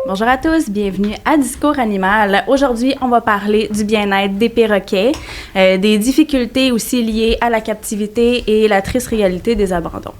Bonjour à tous, bienvenue à Discours Animal. Aujourd'hui, on va parler du bien-être des perroquets, des difficultés aussi liées à la captivité et la triste réalité des abandons.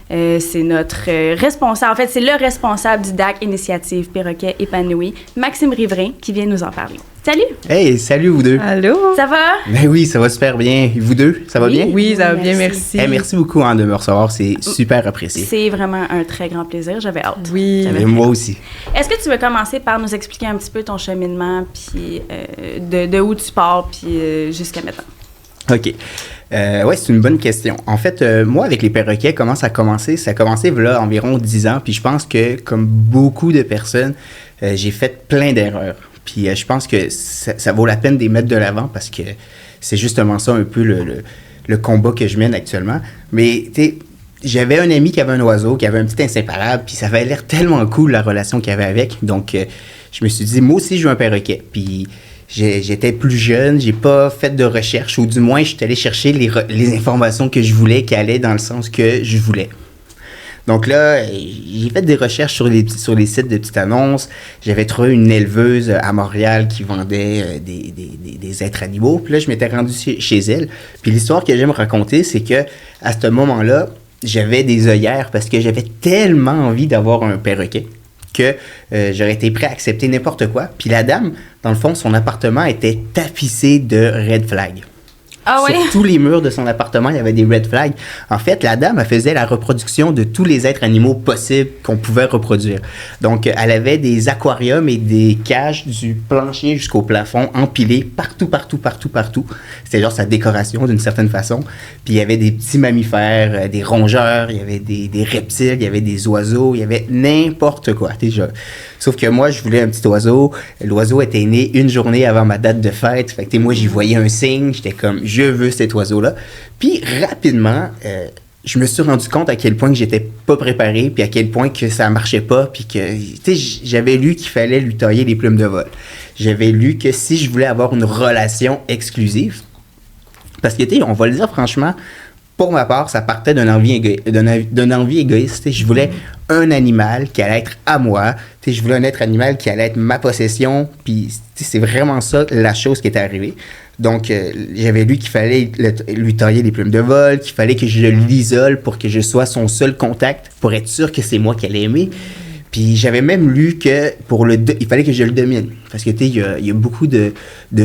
C'est notre responsable, en fait, c'est le responsable du DAC Initiative Perroquets Épanouis, Maxime Riverain, qui vient nous en parler. Salut! Hey, salut vous deux! Allô! Ça va? Ben oui, ça va super bien. Vous deux, ça va bien? Oui, ça va bien, merci. Hey, merci beaucoup de me recevoir, c'est super apprécié. C'est vraiment un très grand plaisir, j'avais hâte. Oui, moi aussi. Est-ce que tu veux commencer par nous expliquer un petit peu ton cheminement, puis de où tu pars, puis jusqu'à maintenant? OK. Ouais, c'est une bonne question. En fait, moi, avec les perroquets, comment ça a commencé? Ça a commencé là environ 10 ans, puis je pense que, comme beaucoup de personnes, j'ai fait plein d'erreurs. Puis je pense que ça vaut la peine de les mettre de l'avant parce que c'est justement ça un peu le combat que je mène actuellement. Mais, tu sais, j'avais un ami qui avait un oiseau, qui avait un petit inséparable, puis ça avait l'air tellement cool, la relation qu'il avait avec. Donc, je me suis dit, moi aussi, je veux un perroquet. Puis j'étais plus jeune, j'ai pas fait de recherche, ou du moins, je suis allé chercher les informations que je voulais, qui allaient dans le sens que je voulais. Donc là, j'ai fait des recherches sur les sites de petites annonces. J'avais trouvé une éleveuse à Montréal qui vendait des êtres animaux. Puis là, je m'étais rendu chez elle. Puis l'histoire que j'aime raconter, c'est que à ce moment-là, j'avais des œillères parce que j'avais tellement envie d'avoir un perroquet que j'aurais été prêt à accepter n'importe quoi. Puis la dame, dans le fond, son appartement était tapissé de red flags. Ah oui? Sur tous les murs de son appartement, il y avait des red flags. En fait, la dame, elle faisait la reproduction de tous les êtres animaux possibles qu'on pouvait reproduire. Donc, elle avait des aquariums et des cages du plancher jusqu'au plafond empilés partout. C'était genre sa décoration d'une certaine façon. Puis, il y avait des petits mammifères, des rongeurs, il y avait des reptiles, il y avait des oiseaux, il y avait n'importe quoi. Sauf que moi, je voulais un petit oiseau. L'oiseau était né une journée avant ma date de fête. Fait que moi, j'y voyais un signe. J'étais comme, je veux cet oiseau-là. Puis rapidement, je me suis rendu compte à quel point que j'étais pas préparé, puis à quel point que ça marchait pas, puis que, j'avais lu qu'il fallait lui tailler les plumes de vol. J'avais lu que si je voulais avoir une relation exclusive, parce que, on va le dire franchement, pour ma part, ça partait d'une envie égoïste. Je voulais un animal qui allait être à moi. Je voulais un être animal qui allait être ma possession. Puis c'est vraiment ça la chose qui était arrivée. Donc, j'avais lu qu'il fallait lui tailler les plumes de vol, qu'il fallait que je l'isole pour que je sois son seul contact, pour être sûr que c'est moi qu'elle aimait. Puis j'avais même lu que il fallait que je le domine. Parce que, il y a beaucoup de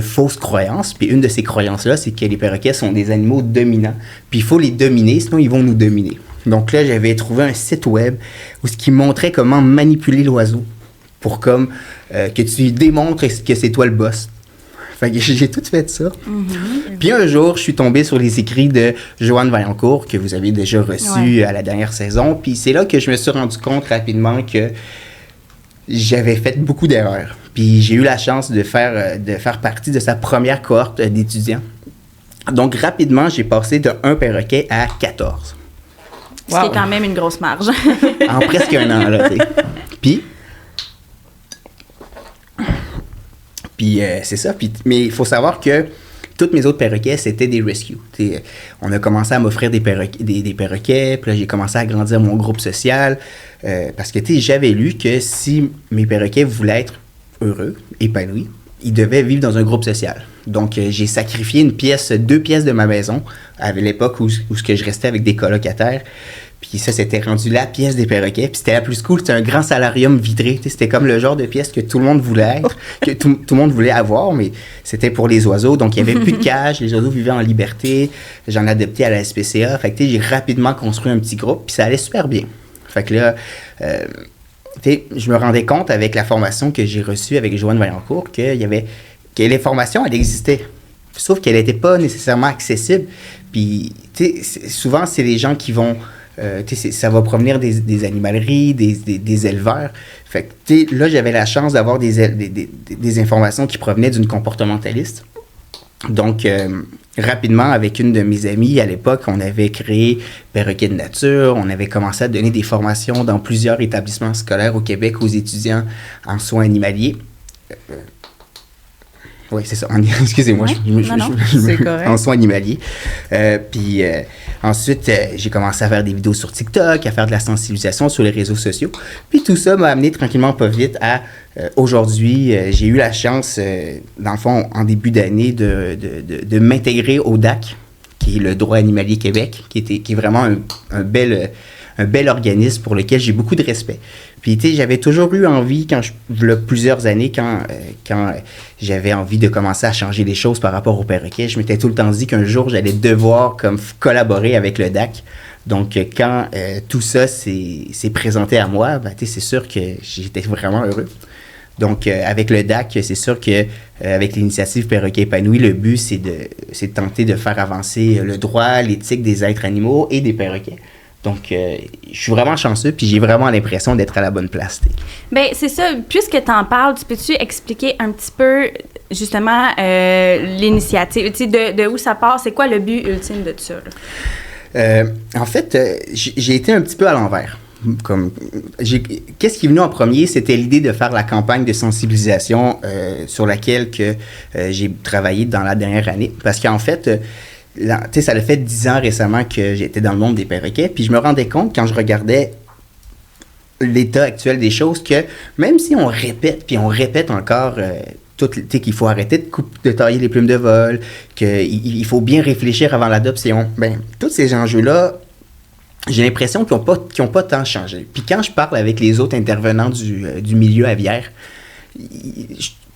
fausses croyances. Puis une de ces croyances-là, c'est que les perroquets sont des animaux dominants. Puis il faut les dominer, sinon ils vont nous dominer. Donc là, j'avais trouvé un site web où ce qui montrait comment manipuler l'oiseau pour que tu lui démontres que c'est toi le boss. Fait que j'ai tout fait ça. Mm-hmm. Puis un jour, je suis tombé sur les écrits de Joanne Vaillancourt, que vous avez déjà reçu à la dernière saison. Puis c'est là que je me suis rendu compte rapidement que j'avais fait beaucoup d'erreurs. Puis j'ai eu la chance de faire partie de sa première cohorte d'étudiants. Donc rapidement, j'ai passé de 1 perroquet à 14. Ce qui est quand même une grosse marge. En presque un an, là, tu sais. Puis c'est ça. Mais il faut savoir que tous mes autres perroquets, c'était des rescues. On a commencé à m'offrir des perroquets, puis là, j'ai commencé à agrandir mon groupe social. Parce que j'avais lu que si mes perroquets voulaient être heureux, épanouis, ils devaient vivre dans un groupe social. Donc, j'ai sacrifié 2 pièces de ma maison à l'époque où je restais avec des colocataires. Puis ça, c'était rendu la pièce des perroquets. Puis c'était la plus cool. C'était un grand salarium vitré. C'était comme le genre de pièce que tout le monde voulait être, que tout le monde voulait avoir, mais c'était pour les oiseaux. Donc, il n'y avait plus de cage. Les oiseaux vivaient en liberté. J'en ai adopté à la SPCA. Fait que j'ai rapidement construit un petit groupe. Puis ça allait super bien. Fait que là, je me rendais compte avec la formation que j'ai reçue avec Joanne Vaillancourt que les formations, elles existaient. Sauf qu'elles n'étaient pas nécessairement accessibles. Puis, souvent, c'est les gens qui vont... ça va provenir des animaleries, des éleveurs. Fait que, tu sais, là, j'avais la chance d'avoir des informations qui provenaient d'une comportementaliste. Donc, rapidement, avec une de mes amies, à l'époque, on avait créé Perroquet de nature. On avait commencé à donner des formations dans plusieurs établissements scolaires au Québec aux étudiants en soins animaliers. Oui, c'est ça. Excusez-moi, ouais. C'est correct. En soins animaliers. Puis ensuite, j'ai commencé à faire des vidéos sur TikTok, à faire de la sensibilisation sur les réseaux sociaux. Puis tout ça m'a amené tranquillement pas vite à aujourd'hui, j'ai eu la chance, dans le fond, en début d'année, de m'intégrer au DAC, qui est le Droit animalier Québec, qui est vraiment un bel organisme pour lequel j'ai beaucoup de respect. Puis, tu sais, j'avais toujours eu envie, il y a plusieurs années, quand j'avais envie de commencer à changer les choses par rapport au perroquet, je m'étais tout le temps dit qu'un jour, j'allais devoir comme collaborer avec le DAC. Donc, quand tout ça s'est présenté à moi, ben, tu sais, c'est sûr que j'étais vraiment heureux. Donc, avec le DAC, c'est sûr que avec l'initiative Perroquet épanoui, le but, c'est de tenter de faire avancer le droit, l'éthique des êtres animaux et des perroquets. Donc, je suis vraiment chanceux, puis j'ai vraiment l'impression d'être à la bonne place. Bien, c'est ça. Puisque tu en parles, peux-tu expliquer un petit peu, justement, l'initiative? Tu sais, de où ça part? C'est quoi le but ultime de ça? En fait, j'ai été un petit peu à l'envers. Qu'est-ce qui est venu en premier? C'était l'idée de faire la campagne de sensibilisation sur laquelle j'ai travaillé dans la dernière année. Parce qu'en fait... tu sais, ça a fait 10 ans récemment que j'étais dans le monde des perroquets, puis je me rendais compte quand je regardais l'état actuel des choses que même si on répète, puis on répète encore qu'il faut arrêter de tailler les plumes de vol, qu'il faut bien réfléchir avant l'adoption, bien, tous ces enjeux-là, j'ai l'impression qu'ils n'ont pas tant changé. Puis quand je parle avec les autres intervenants du milieu aviaire,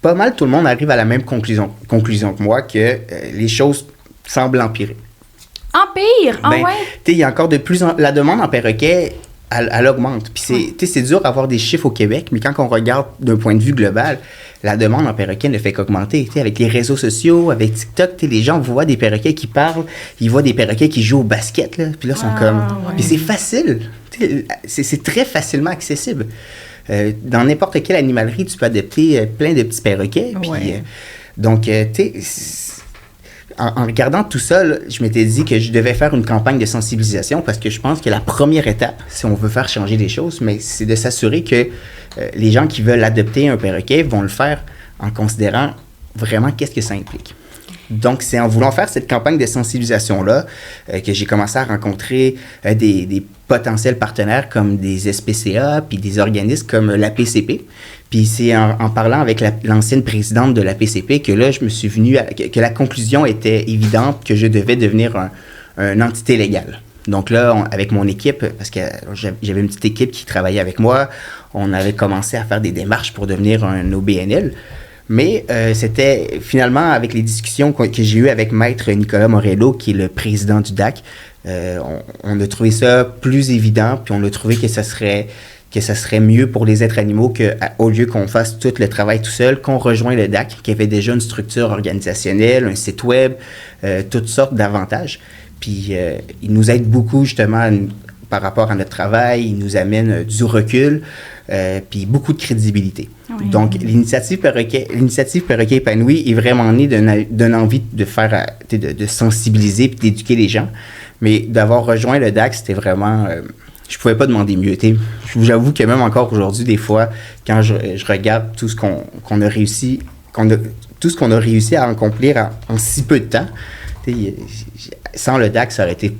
pas mal tout le monde arrive à la même conclusion que moi, que les choses semble empirer. Empire? Ah ouais? Tu sais, il y a encore la demande en perroquet, elle augmente. Puis c'est dur d'avoir des chiffres au Québec, mais quand on regarde d'un point de vue global, la demande en perroquet ne fait qu'augmenter. Tu sais, avec les réseaux sociaux, avec TikTok, tu sais, les gens voient des perroquets qui parlent, ils voient des perroquets qui jouent au basket, là, puis là, ils sont comme... Ouais. Puis c'est facile. Tu sais, c'est très facilement accessible. Dans n'importe quelle animalerie, tu peux adopter plein de petits perroquets. Puis, donc, tu sais... En regardant tout ça, là, je m'étais dit que je devais faire une campagne de sensibilisation parce que je pense que la première étape, si on veut faire changer les choses, mais c'est de s'assurer que les gens qui veulent adopter un perroquet vont le faire en considérant vraiment qu'est-ce que ça implique. Donc, c'est en voulant faire cette campagne de sensibilisation-là que j'ai commencé à rencontrer des potentiels partenaires comme des SPCA puis des organismes comme la PCP. Puis c'est en parlant avec l'ancienne présidente de la PCP que là, je me suis venu que la conclusion était évidente que je devais devenir une entité légale. Donc là, avec mon équipe, parce que j'avais une petite équipe qui travaillait avec moi, on avait commencé à faire des démarches pour devenir un OBNL. Mais c'était finalement avec les discussions que j'ai eues avec Maître Nicolas Morello, qui est le président du DAC, on a trouvé ça plus évident, puis on a trouvé que ça serait mieux pour les êtres animaux qu'au lieu qu'on fasse tout le travail tout seul, qu'on rejoigne le DAC, qui avait déjà une structure organisationnelle, un site web, toutes sortes d'avantages. Puis il nous aide beaucoup justement par rapport à notre travail, il nous amène du recul, puis beaucoup de crédibilité. Oui. Donc, l'initiative Perroquet épanoui est vraiment née d'une envie de sensibiliser et d'éduquer les gens. Mais d'avoir rejoint le DAC, c'était vraiment... je pouvais pas demander mieux. J'avoue que même encore aujourd'hui, des fois, quand je regarde tout ce qu'on a réussi, tout ce qu'on a réussi à accomplir en si peu de temps, sans le DAC, ça aurait été,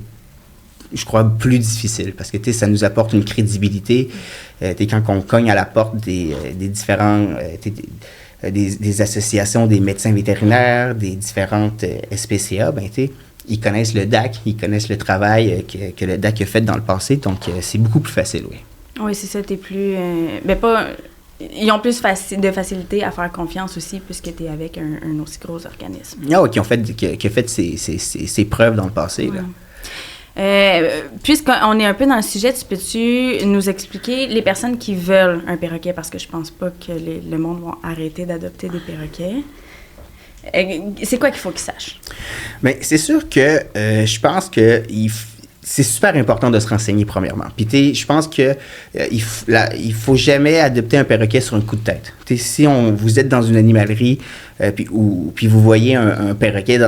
je crois, plus difficile parce que ça nous apporte une crédibilité. Quand on cogne à la porte des différents des associations des médecins vétérinaires, des différentes SPCA, ils connaissent le DAC, ils connaissent le travail que le DAC a fait dans le passé, donc c'est beaucoup plus facile, oui. Oui, c'est ça, t'es plus... ils ont plus de facilité à faire confiance aussi, puisque t'es avec un aussi gros organisme. Ah oui, qui a fait ses preuves dans le passé, là. Puisqu'on est un peu dans le sujet, peux-tu nous expliquer les personnes qui veulent un perroquet, parce que je pense pas que le monde va arrêter d'adopter des perroquets. C'est quoi qu'il faut qu'ils sachent? Bien, c'est sûr que je pense que c'est super important de se renseigner, premièrement. Puis, je pense que il faut jamais adopter un perroquet sur un coup de tête. Si vous êtes dans une animalerie, puis vous voyez un perroquet,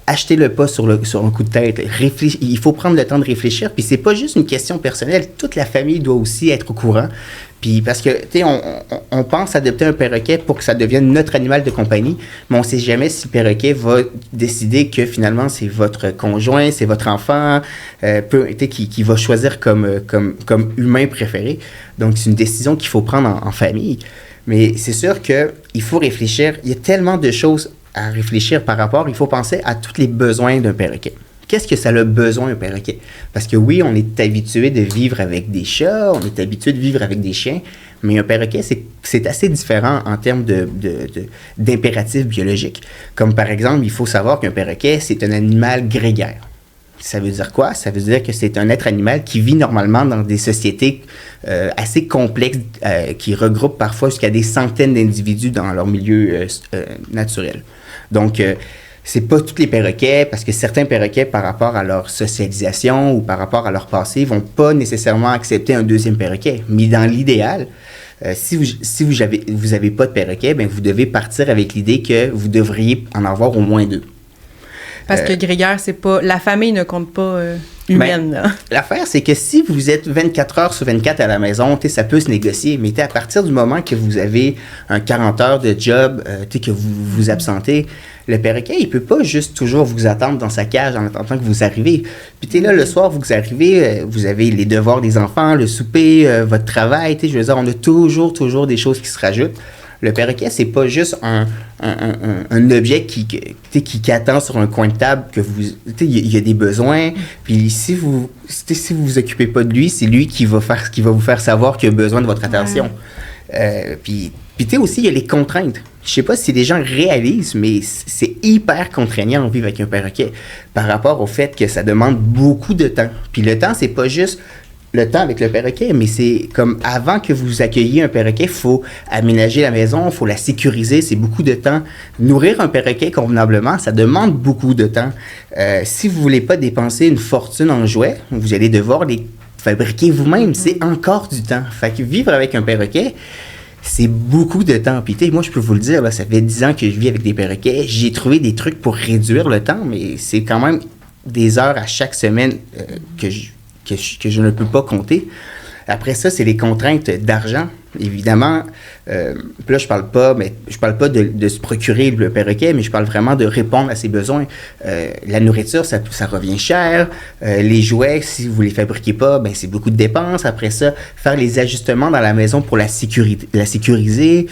achetez-le pas sur un coup de tête. Il faut prendre le temps de réfléchir. Puis c'est pas juste une question personnelle. Toute la famille doit aussi être au courant. Puis parce que, on pense adopter un perroquet pour que ça devienne notre animal de compagnie, mais on sait jamais si le perroquet va décider que finalement c'est votre conjoint, c'est votre enfant, qui va choisir comme humain préféré. Donc c'est une décision qu'il faut prendre en famille. Mais c'est sûr qu'il faut réfléchir. Il y a tellement de choses à réfléchir par rapport, il faut penser à tous les besoins d'un perroquet. Qu'est-ce que ça a besoin, un perroquet? Parce que oui, on est habitué de vivre avec des chats, on est habitué de vivre avec des chiens, mais un perroquet, c'est assez différent en termes d'impératifs biologiques. Comme par exemple, il faut savoir qu'un perroquet, c'est un animal grégaire. Ça veut dire quoi? Ça veut dire que c'est un être animal qui vit normalement dans des sociétés assez complexes, qui regroupent parfois jusqu'à des centaines d'individus dans leur milieu naturel. Donc, c'est pas tous les perroquets, parce que certains perroquets, par rapport à leur socialisation ou par rapport à leur passé, vont pas nécessairement accepter un deuxième perroquet. Mais dans l'idéal, si vous avez pas de perroquet, ben vous devez partir avec l'idée que vous devriez en avoir au moins 2. Parce que grégaire, c'est pas... La famille ne compte pas humaine. Ben, l'affaire, c'est que si vous êtes 24 heures sur 24 à la maison, ça peut se négocier. Mais à partir du moment que vous avez un 40 heures de job, que vous vous absentez, le perroquet, il peut pas juste toujours vous attendre dans sa cage en attendant que vous arrivez. Puis là, le soir, vous arrivez, vous avez les devoirs des enfants, le souper, votre travail. Je veux dire, on a toujours des choses qui se rajoutent. Le perroquet, c'est pas juste un objet qui attend sur un coin de table que vous... Il y a des besoins, puis si vous vous occupez pas de lui, c'est lui qui va vous faire savoir qu'il a besoin de votre attention. Puis aussi, il y a les contraintes. Je sais pas si les gens réalisent, mais c'est hyper contraignant de vivre avec un perroquet par rapport au fait que ça demande beaucoup de temps. Puis le temps, c'est pas juste le temps avec le perroquet, mais c'est comme avant que vous accueilliez un perroquet, il faut aménager la maison, il faut la sécuriser, c'est beaucoup de temps. Nourrir un perroquet convenablement, ça demande beaucoup de temps. Si vous ne voulez pas dépenser une fortune en jouets, vous allez devoir les fabriquer vous-même, c'est encore du temps. Fait que vivre avec un perroquet, c'est beaucoup de temps. Puis moi, je peux vous le dire, là, ça fait 10 ans que je vis avec des perroquets. J'ai trouvé des trucs pour réduire le temps, mais c'est quand même des heures à chaque semaine que je ne peux pas compter. Après ça, c'est les contraintes d'argent. Évidemment, là, je parle pas de se procurer le perroquet, mais je parle vraiment de répondre à ses besoins. La nourriture, ça revient cher. Les jouets, si vous les fabriquez pas, ben c'est beaucoup de dépenses. Après ça, faire les ajustements dans la maison pour la sécuriser.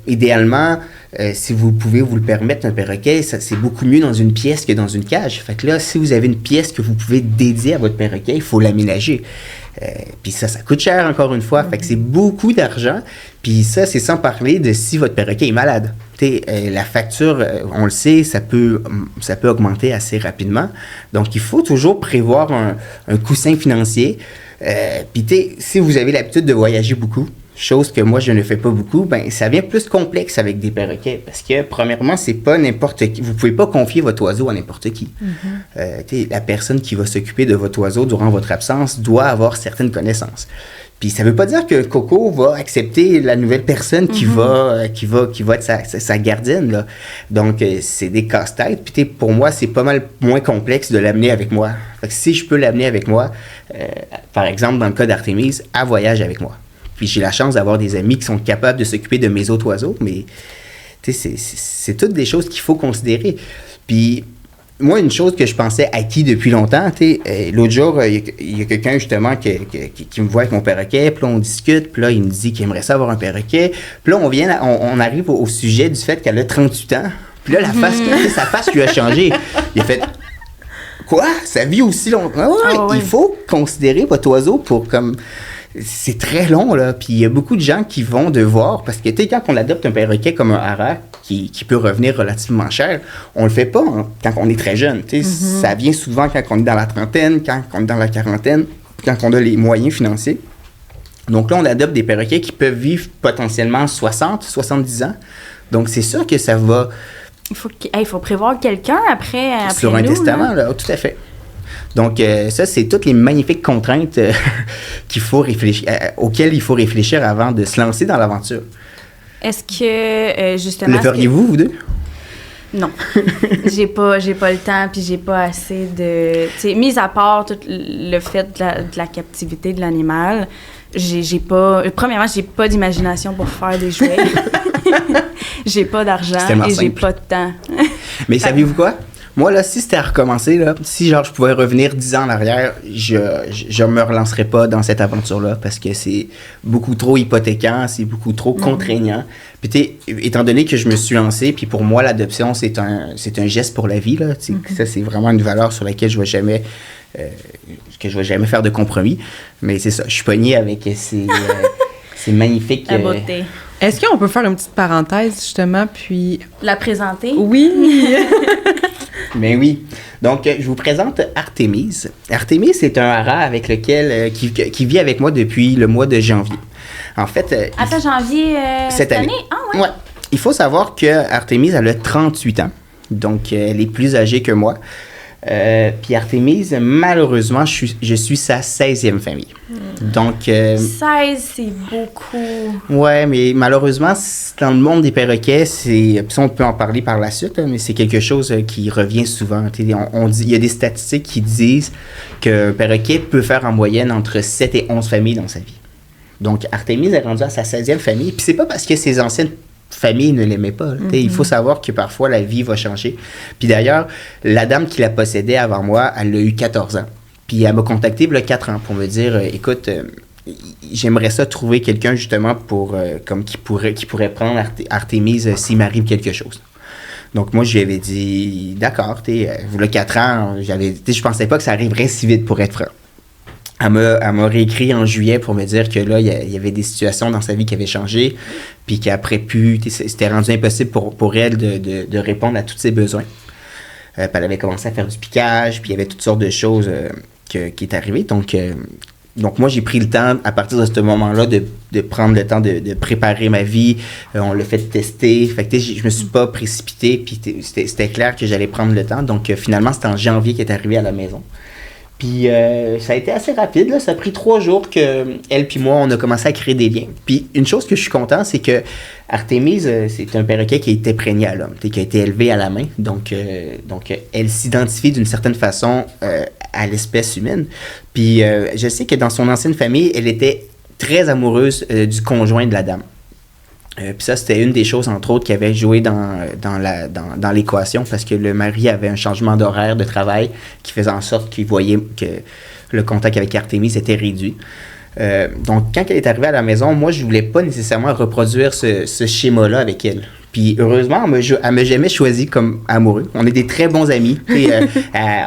Idéalement, si vous pouvez vous le permettre, un perroquet, c'est beaucoup mieux dans une pièce que dans une cage. Fait que là, si vous avez une pièce que vous pouvez dédier à votre perroquet, il faut l'aménager. Puis ça coûte cher, encore une fois. Fait que c'est beaucoup d'argent. Puis ça, c'est sans parler de si votre perroquet est malade. La facture, on le sait, ça peut augmenter assez rapidement. Donc, il faut toujours prévoir un coussin financier. Puis si vous avez l'habitude de voyager beaucoup, chose que moi, je ne fais pas beaucoup, ben ça devient plus complexe avec des perroquets parce que, premièrement, c'est pas n'importe qui. Vous pouvez pas confier votre oiseau à n'importe qui. La personne qui va s'occuper de votre oiseau durant votre absence doit avoir certaines connaissances. Puis ça veut pas dire que Coco va accepter la nouvelle personne qui va être sa gardienne, là. Donc, c'est des casse-têtes. Puis pour moi, c'est pas mal moins complexe de l'amener avec moi. Fait que si je peux l'amener avec moi, par exemple, dans le cas d'Artémise, elle voyage avec moi. Puis j'ai la chance d'avoir des amis qui sont capables de s'occuper de mes autres oiseaux, mais c'est toutes des choses qu'il faut considérer. Puis moi, une chose que je pensais acquis depuis longtemps, l'autre jour, il y a quelqu'un justement qui me voit avec mon perroquet, puis là on discute, puis là il me dit qu'il aimerait ça avoir un perroquet. Puis là on arrive au sujet du fait qu'elle a 38 ans. Puis là, sa face lui a changé. Il a fait... Quoi? Ça vit aussi longtemps? Ouais. Il faut considérer votre oiseau pour comme... C'est très long, là. Puis il y a beaucoup de gens qui vont devoir... Parce que, quand on adopte un perroquet comme un haras, qui peut revenir relativement cher, on le fait pas quand on est très jeune. Ça vient souvent quand on est dans la trentaine, quand on est dans la quarantaine, quand on a les moyens financiers. Donc là, on adopte des perroquets qui peuvent vivre potentiellement 60, 70 ans. Donc c'est sûr que ça va... Il faut prévoir quelqu'un après sur un nous, testament, là, tout à fait. Donc, ça, c'est toutes les magnifiques contraintes auxquelles il faut réfléchir avant de se lancer dans l'aventure. Est-ce que, justement... Le feriez-vous, vous deux? Non. j'ai pas le temps, puis j'ai pas assez de... Tu sais, mis à part tout le fait de la captivité de l'animal, j'ai pas... Premièrement, j'ai pas d'imagination pour faire des jouets. J'ai pas d'argent et j'ai pas de temps. Mais saviez-vous quoi? Moi, là, si c'était à recommencer, là, si genre je pouvais revenir 10 ans en arrière, je me relancerais pas dans cette aventure-là parce que c'est beaucoup trop hypothéquant, c'est beaucoup trop contraignant. Puis étant donné que je me suis lancé, puis pour moi, l'adoption, c'est un geste pour la vie, là. Ça, c'est vraiment une valeur sur laquelle je vais jamais faire de compromis. Mais c'est ça, je suis pogné avec ces magnifiques... La beauté. Est-ce qu'on peut faire une petite parenthèse, justement, puis... La présenter? Oui! Ben oui. Donc, je vous présente Artémise. Artémise, c'est un haras avec lequel qui vit avec moi depuis le mois de janvier. En fait... Attends, janvier cette année? Ah ouais? Ouais. Il faut savoir que Artémise, elle a 38 ans. Donc, elle est plus âgée que moi. Puis Artémise, malheureusement, je suis sa 16e famille. Donc... 16, c'est beaucoup. Ouais, mais malheureusement, dans le monde des perroquets, puis ça, on peut en parler par la suite, mais c'est quelque chose qui revient souvent. On dit, il y a des statistiques qui disent qu'un perroquet peut faire en moyenne entre 7 et 11 familles dans sa vie. Donc, Artémise est rendue à sa 16e famille. Puis c'est pas parce que ses anciennes famille ne l'aimait pas. Il faut savoir que parfois la vie va changer. Puis d'ailleurs, la dame qui la possédait avant moi, elle a eu 14 ans. Puis elle m'a contacté il y a 4 ans pour me dire écoute, j'aimerais ça trouver quelqu'un justement qui pourrait prendre Artémise s'il m'arrive quelque chose. Donc moi, je lui avais dit d'accord, il y a 4 ans, je pensais pas que ça arriverait si vite pour être franc. Elle m'a réécrit en juillet pour me dire que là, il y avait des situations dans sa vie qui avaient changé, puis qu'après c'était rendu impossible pour elle de répondre à tous ses besoins. Puis elle avait commencé à faire du piquage, puis il y avait toutes sortes de choses qui est arrivées. Donc moi, j'ai pris le temps, à partir de ce moment-là, de prendre le temps de préparer ma vie. On l'a fait tester. Fait que je me suis pas précipité, puis c'était clair que j'allais prendre le temps. Donc finalement, c'était en janvier qu'elle est arrivée à la maison. Puis ça a été assez rapide, là. Ça a pris 3 jours qu'elle puis moi, on a commencé à créer des liens. Puis une chose que je suis content, c'est que Artémise, c'est un perroquet qui a été prégné à l'homme, qui a été élevé à la main. Donc elle s'identifie d'une certaine façon à l'espèce humaine. Puis je sais que dans son ancienne famille, elle était très amoureuse du conjoint de la dame. Puis ça, c'était une des choses, entre autres, qui avait joué dans l'équation, parce que le mari avait un changement d'horaire de travail qui faisait en sorte qu'il voyait que le contact avec Artémise était réduit. Donc, quand elle est arrivée à la maison, moi, je voulais pas nécessairement reproduire ce schéma-là avec elle. Puis, heureusement, elle m'a jamais choisi comme amoureux. On est des très bons amis.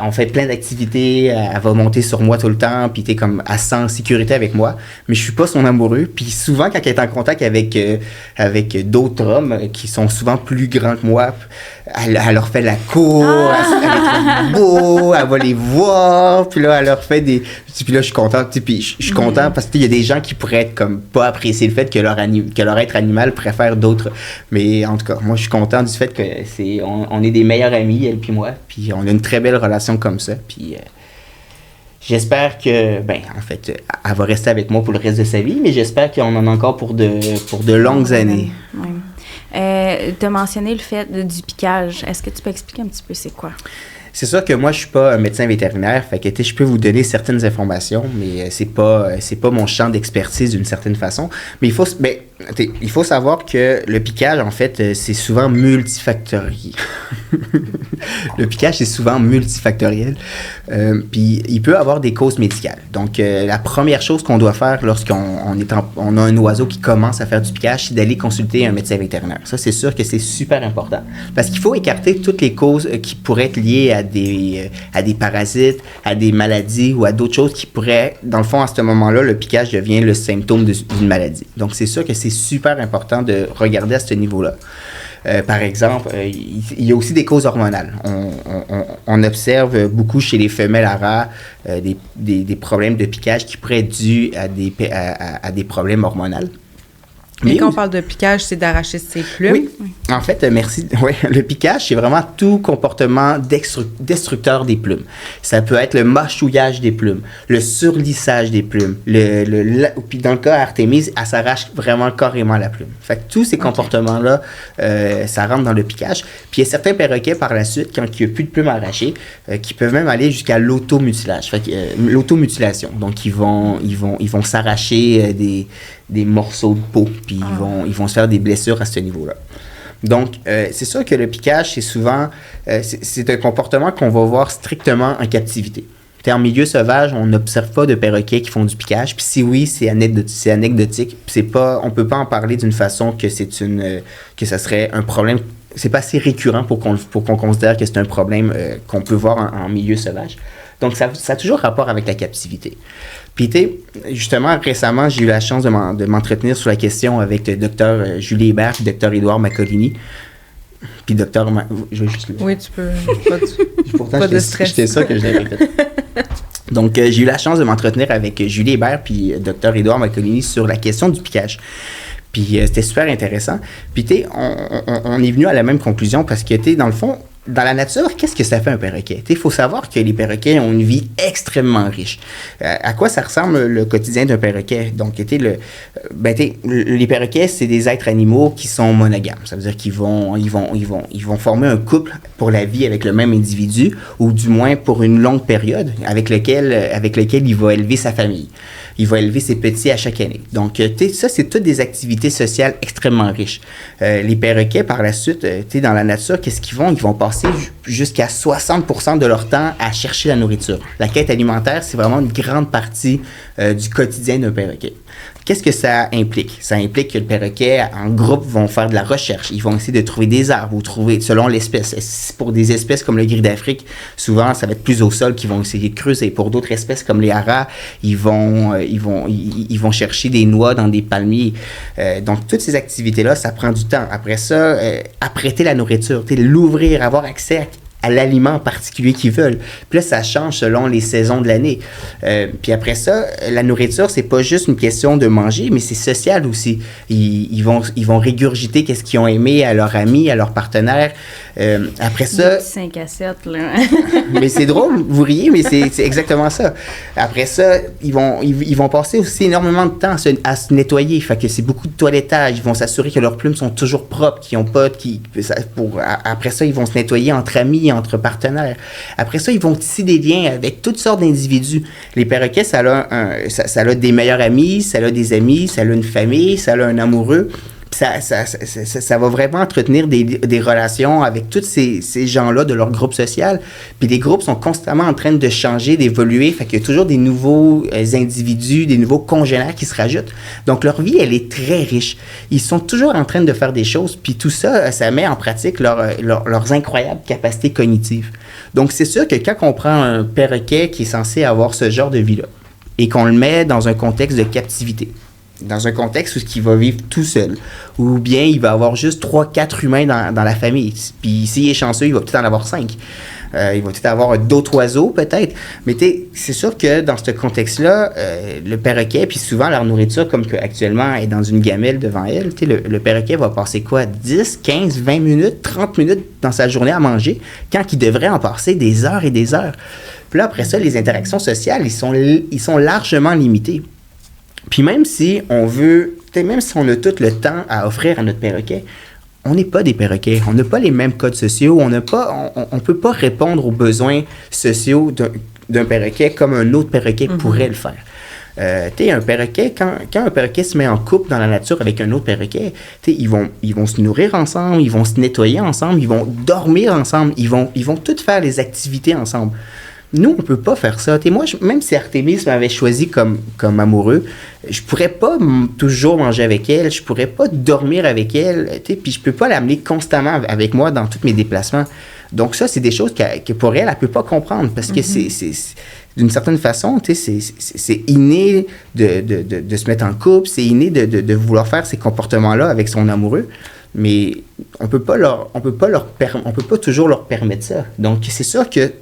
On fait plein d'activités. Elle va monter sur moi tout le temps. Puis, elle se sent en sécurité avec moi. Mais je suis pas son amoureux. Puis, souvent, quand elle est en contact avec d'autres hommes qui sont souvent plus grands que moi, elle leur fait la cour. Elle est beau. Elle va les voir. Puis là, elle leur fait des... Puis là, je suis content. Puis, je suis content parce qu'il y a des gens qui pourraient être comme pas apprécier le fait que leur être animal préfère d'autres. Mais en tout cas, moi, je suis content du fait que on est des meilleurs amis, elle puis moi, puis on a une très belle relation comme ça, puis j'espère que, en fait, elle va rester avec moi pour le reste de sa vie, mais j'espère qu'on en a encore pour de longues années. Oui. Tu as mentionné le fait du piquage. Est-ce que tu peux expliquer un petit peu c'est quoi? C'est sûr que moi, je suis pas un médecin vétérinaire, fait que je peux vous donner certaines informations, mais c'est pas mon champ d'expertise d'une certaine façon. Mais il faut savoir que le piquage, en fait, c'est souvent multifactoriel. Le piquage, c'est souvent multifactoriel. Puis il peut avoir des causes médicales. Donc, la première chose qu'on doit faire lorsqu'on a un oiseau qui commence à faire du piquage, c'est d'aller consulter un médecin vétérinaire. Ça, c'est sûr que c'est super important. Parce qu'il faut écarter toutes les causes qui pourraient être liées à des parasites, à des maladies ou à d'autres choses qui pourraient, dans le fond, à ce moment-là, le piquage devient le symptôme d'une maladie. Donc, c'est sûr que c'est super important de regarder à ce niveau-là. Par exemple, il y a aussi des causes hormonales. On observe beaucoup chez les femelles haras des problèmes de piquage qui pourraient être dus à des problèmes hormonaux. Et quand on parle de piquage, c'est d'arracher ses plumes? Oui. En fait, merci. Oui, le piquage, c'est vraiment tout comportement destructeur des plumes. Ça peut être le mâchouillage des plumes, le surlissage des plumes. Puis dans le cas Artémise, elle s'arrache vraiment carrément la plume. Fait que tous ces comportements-là, ça rentre dans le piquage. Puis il y a certains perroquets par la suite, quand il n'y a plus de plumes arrachées, qui peuvent même aller jusqu'à l'automutilage. Fait que l'automutilation. Donc ils vont s'arracher des morceaux de peau, puis ils vont se faire des blessures à ce niveau-là. Donc, c'est sûr que le piquage, c'est souvent... c'est un comportement qu'on va voir strictement en captivité. En milieu sauvage, on n'observe pas de perroquets qui font du piquage, puis si oui, c'est anecdotique. Puis on ne peut pas en parler d'une façon que que ça serait un problème. C'est pas assez récurrent pour qu'on considère que c'est un problème qu'on peut voir en milieu sauvage. Donc, ça a toujours rapport avec la captivité. Puis, justement, récemment, j'ai eu la chance de m'entretenir sur la question avec le docteur Julie Hébert et le docteur Édouard Macolini. Puis, docteur... Je vais juste... Oui, tu peux. Pourtant, pas de stress. J'étais sûr que je l'avais fait. Donc, j'ai eu la chance de m'entretenir avec Julie Hébert puis docteur Édouard Macolini sur la question du piquage. Puis, c'était super intéressant. Puis, on est venu à la même conclusion parce que, dans le fond, dans la nature, qu'est-ce que ça fait un perroquet? Il faut savoir que les perroquets ont une vie extrêmement riche. À quoi ça ressemble le quotidien d'un perroquet? Donc, les perroquets, c'est des êtres animaux qui sont monogames. Ça veut dire qu'ils vont former un couple pour la vie avec le même individu, ou du moins pour une longue période, avec lequel il va élever sa famille. Il va élever ses petits à chaque année. Donc, ça, c'est toutes des activités sociales extrêmement riches. Les perroquets, par la suite, dans la nature, qu'est-ce qu'ils vont? Ils vont passer jusqu'à 60% de leur temps à chercher la nourriture. La quête alimentaire, c'est vraiment une grande partie du quotidien d'un perroquet. Qu'est-ce que ça implique? Ça implique que le perroquet, en groupe, vont faire de la recherche. Ils vont essayer de trouver des arbres ou trouver, selon l'espèce. Pour des espèces comme le gris d'Afrique, souvent, ça va être plus au sol qu'ils vont essayer de creuser. Pour d'autres espèces comme les haras, ils vont chercher des noix dans des palmiers. Donc, toutes ces activités-là, ça prend du temps. Après ça, apprêter la nourriture, l'ouvrir, avoir accès à l'aliment en particulier qu'ils veulent. Puis là, ça change selon les saisons de l'année. Puis après ça, la nourriture, c'est pas juste une question de manger, mais c'est social aussi. Ils vont régurgiter qu'est-ce qu'ils ont aimé à leurs amis, à leurs partenaires. Après ça... 5 à 7, là. Mais c'est drôle, vous riez, mais c'est exactement ça. Après ça, ils vont passer aussi énormément de temps à se nettoyer. Fait que c'est beaucoup de toilettage. Ils vont s'assurer que leurs plumes sont toujours propres, qu'ils n'ont pas... Après ça, ils vont se nettoyer entre amis, entre partenaires. Après ça, ils vont tisser des liens avec toutes sortes d'individus. Les perroquets, ça a des meilleurs amis, ça a des amis, ça a une famille, ça a un amoureux. Ça va vraiment entretenir des relations avec tous ces gens-là de leur groupe social. Puis les groupes sont constamment en train de changer, d'évoluer. Fait qu'il y a toujours des nouveaux individus, des nouveaux congénères qui se rajoutent. Donc leur vie, elle est très riche. Ils sont toujours en train de faire des choses. Puis tout ça, ça met en pratique leurs incroyables capacités cognitives. Donc c'est sûr que quand on prend un perroquet qui est censé avoir ce genre de vie-là et qu'on le met dans un contexte de captivité, dans un contexte où il va vivre tout seul, ou bien il va avoir juste 3-4 humains dans la famille. Puis s'il est chanceux, il va peut-être en avoir 5. Il va peut-être avoir d'autres oiseaux, peut-être. Mais c'est sûr que dans ce contexte-là, le perroquet, puis souvent leur nourriture, comme actuellement est dans une gamelle devant elle, le perroquet va passer quoi? 10, 15, 20 minutes, 30 minutes dans sa journée à manger, quand il devrait en passer des heures et des heures. Puis là, après ça, les interactions sociales, ils sont largement limitées. Puis même si on a tout le temps à offrir à notre perroquet, on n'est pas des perroquets. On n'a pas les mêmes codes sociaux. On peut pas répondre aux besoins sociaux d'un perroquet comme un autre perroquet pourrait le faire. Un perroquet, quand un perroquet se met en couple dans la nature avec un autre perroquet, ils vont se nourrir ensemble, ils vont se nettoyer ensemble, ils vont dormir ensemble, ils vont tous faire les activités ensemble. Nous, on ne peut pas faire ça. Moi, même si Artémise m'avait choisi comme amoureux, je ne pourrais pas toujours manger avec elle, je ne pourrais pas dormir avec elle, puis je ne peux pas l'amener constamment avec moi dans tous mes déplacements. Donc ça, c'est des choses que pour elle ne peut pas comprendre, parce que c'est d'une certaine façon, c'est inné de se mettre en couple, c'est inné de vouloir faire ces comportements-là avec son amoureux, mais on peut pas toujours leur permettre ça. Donc c'est sûr que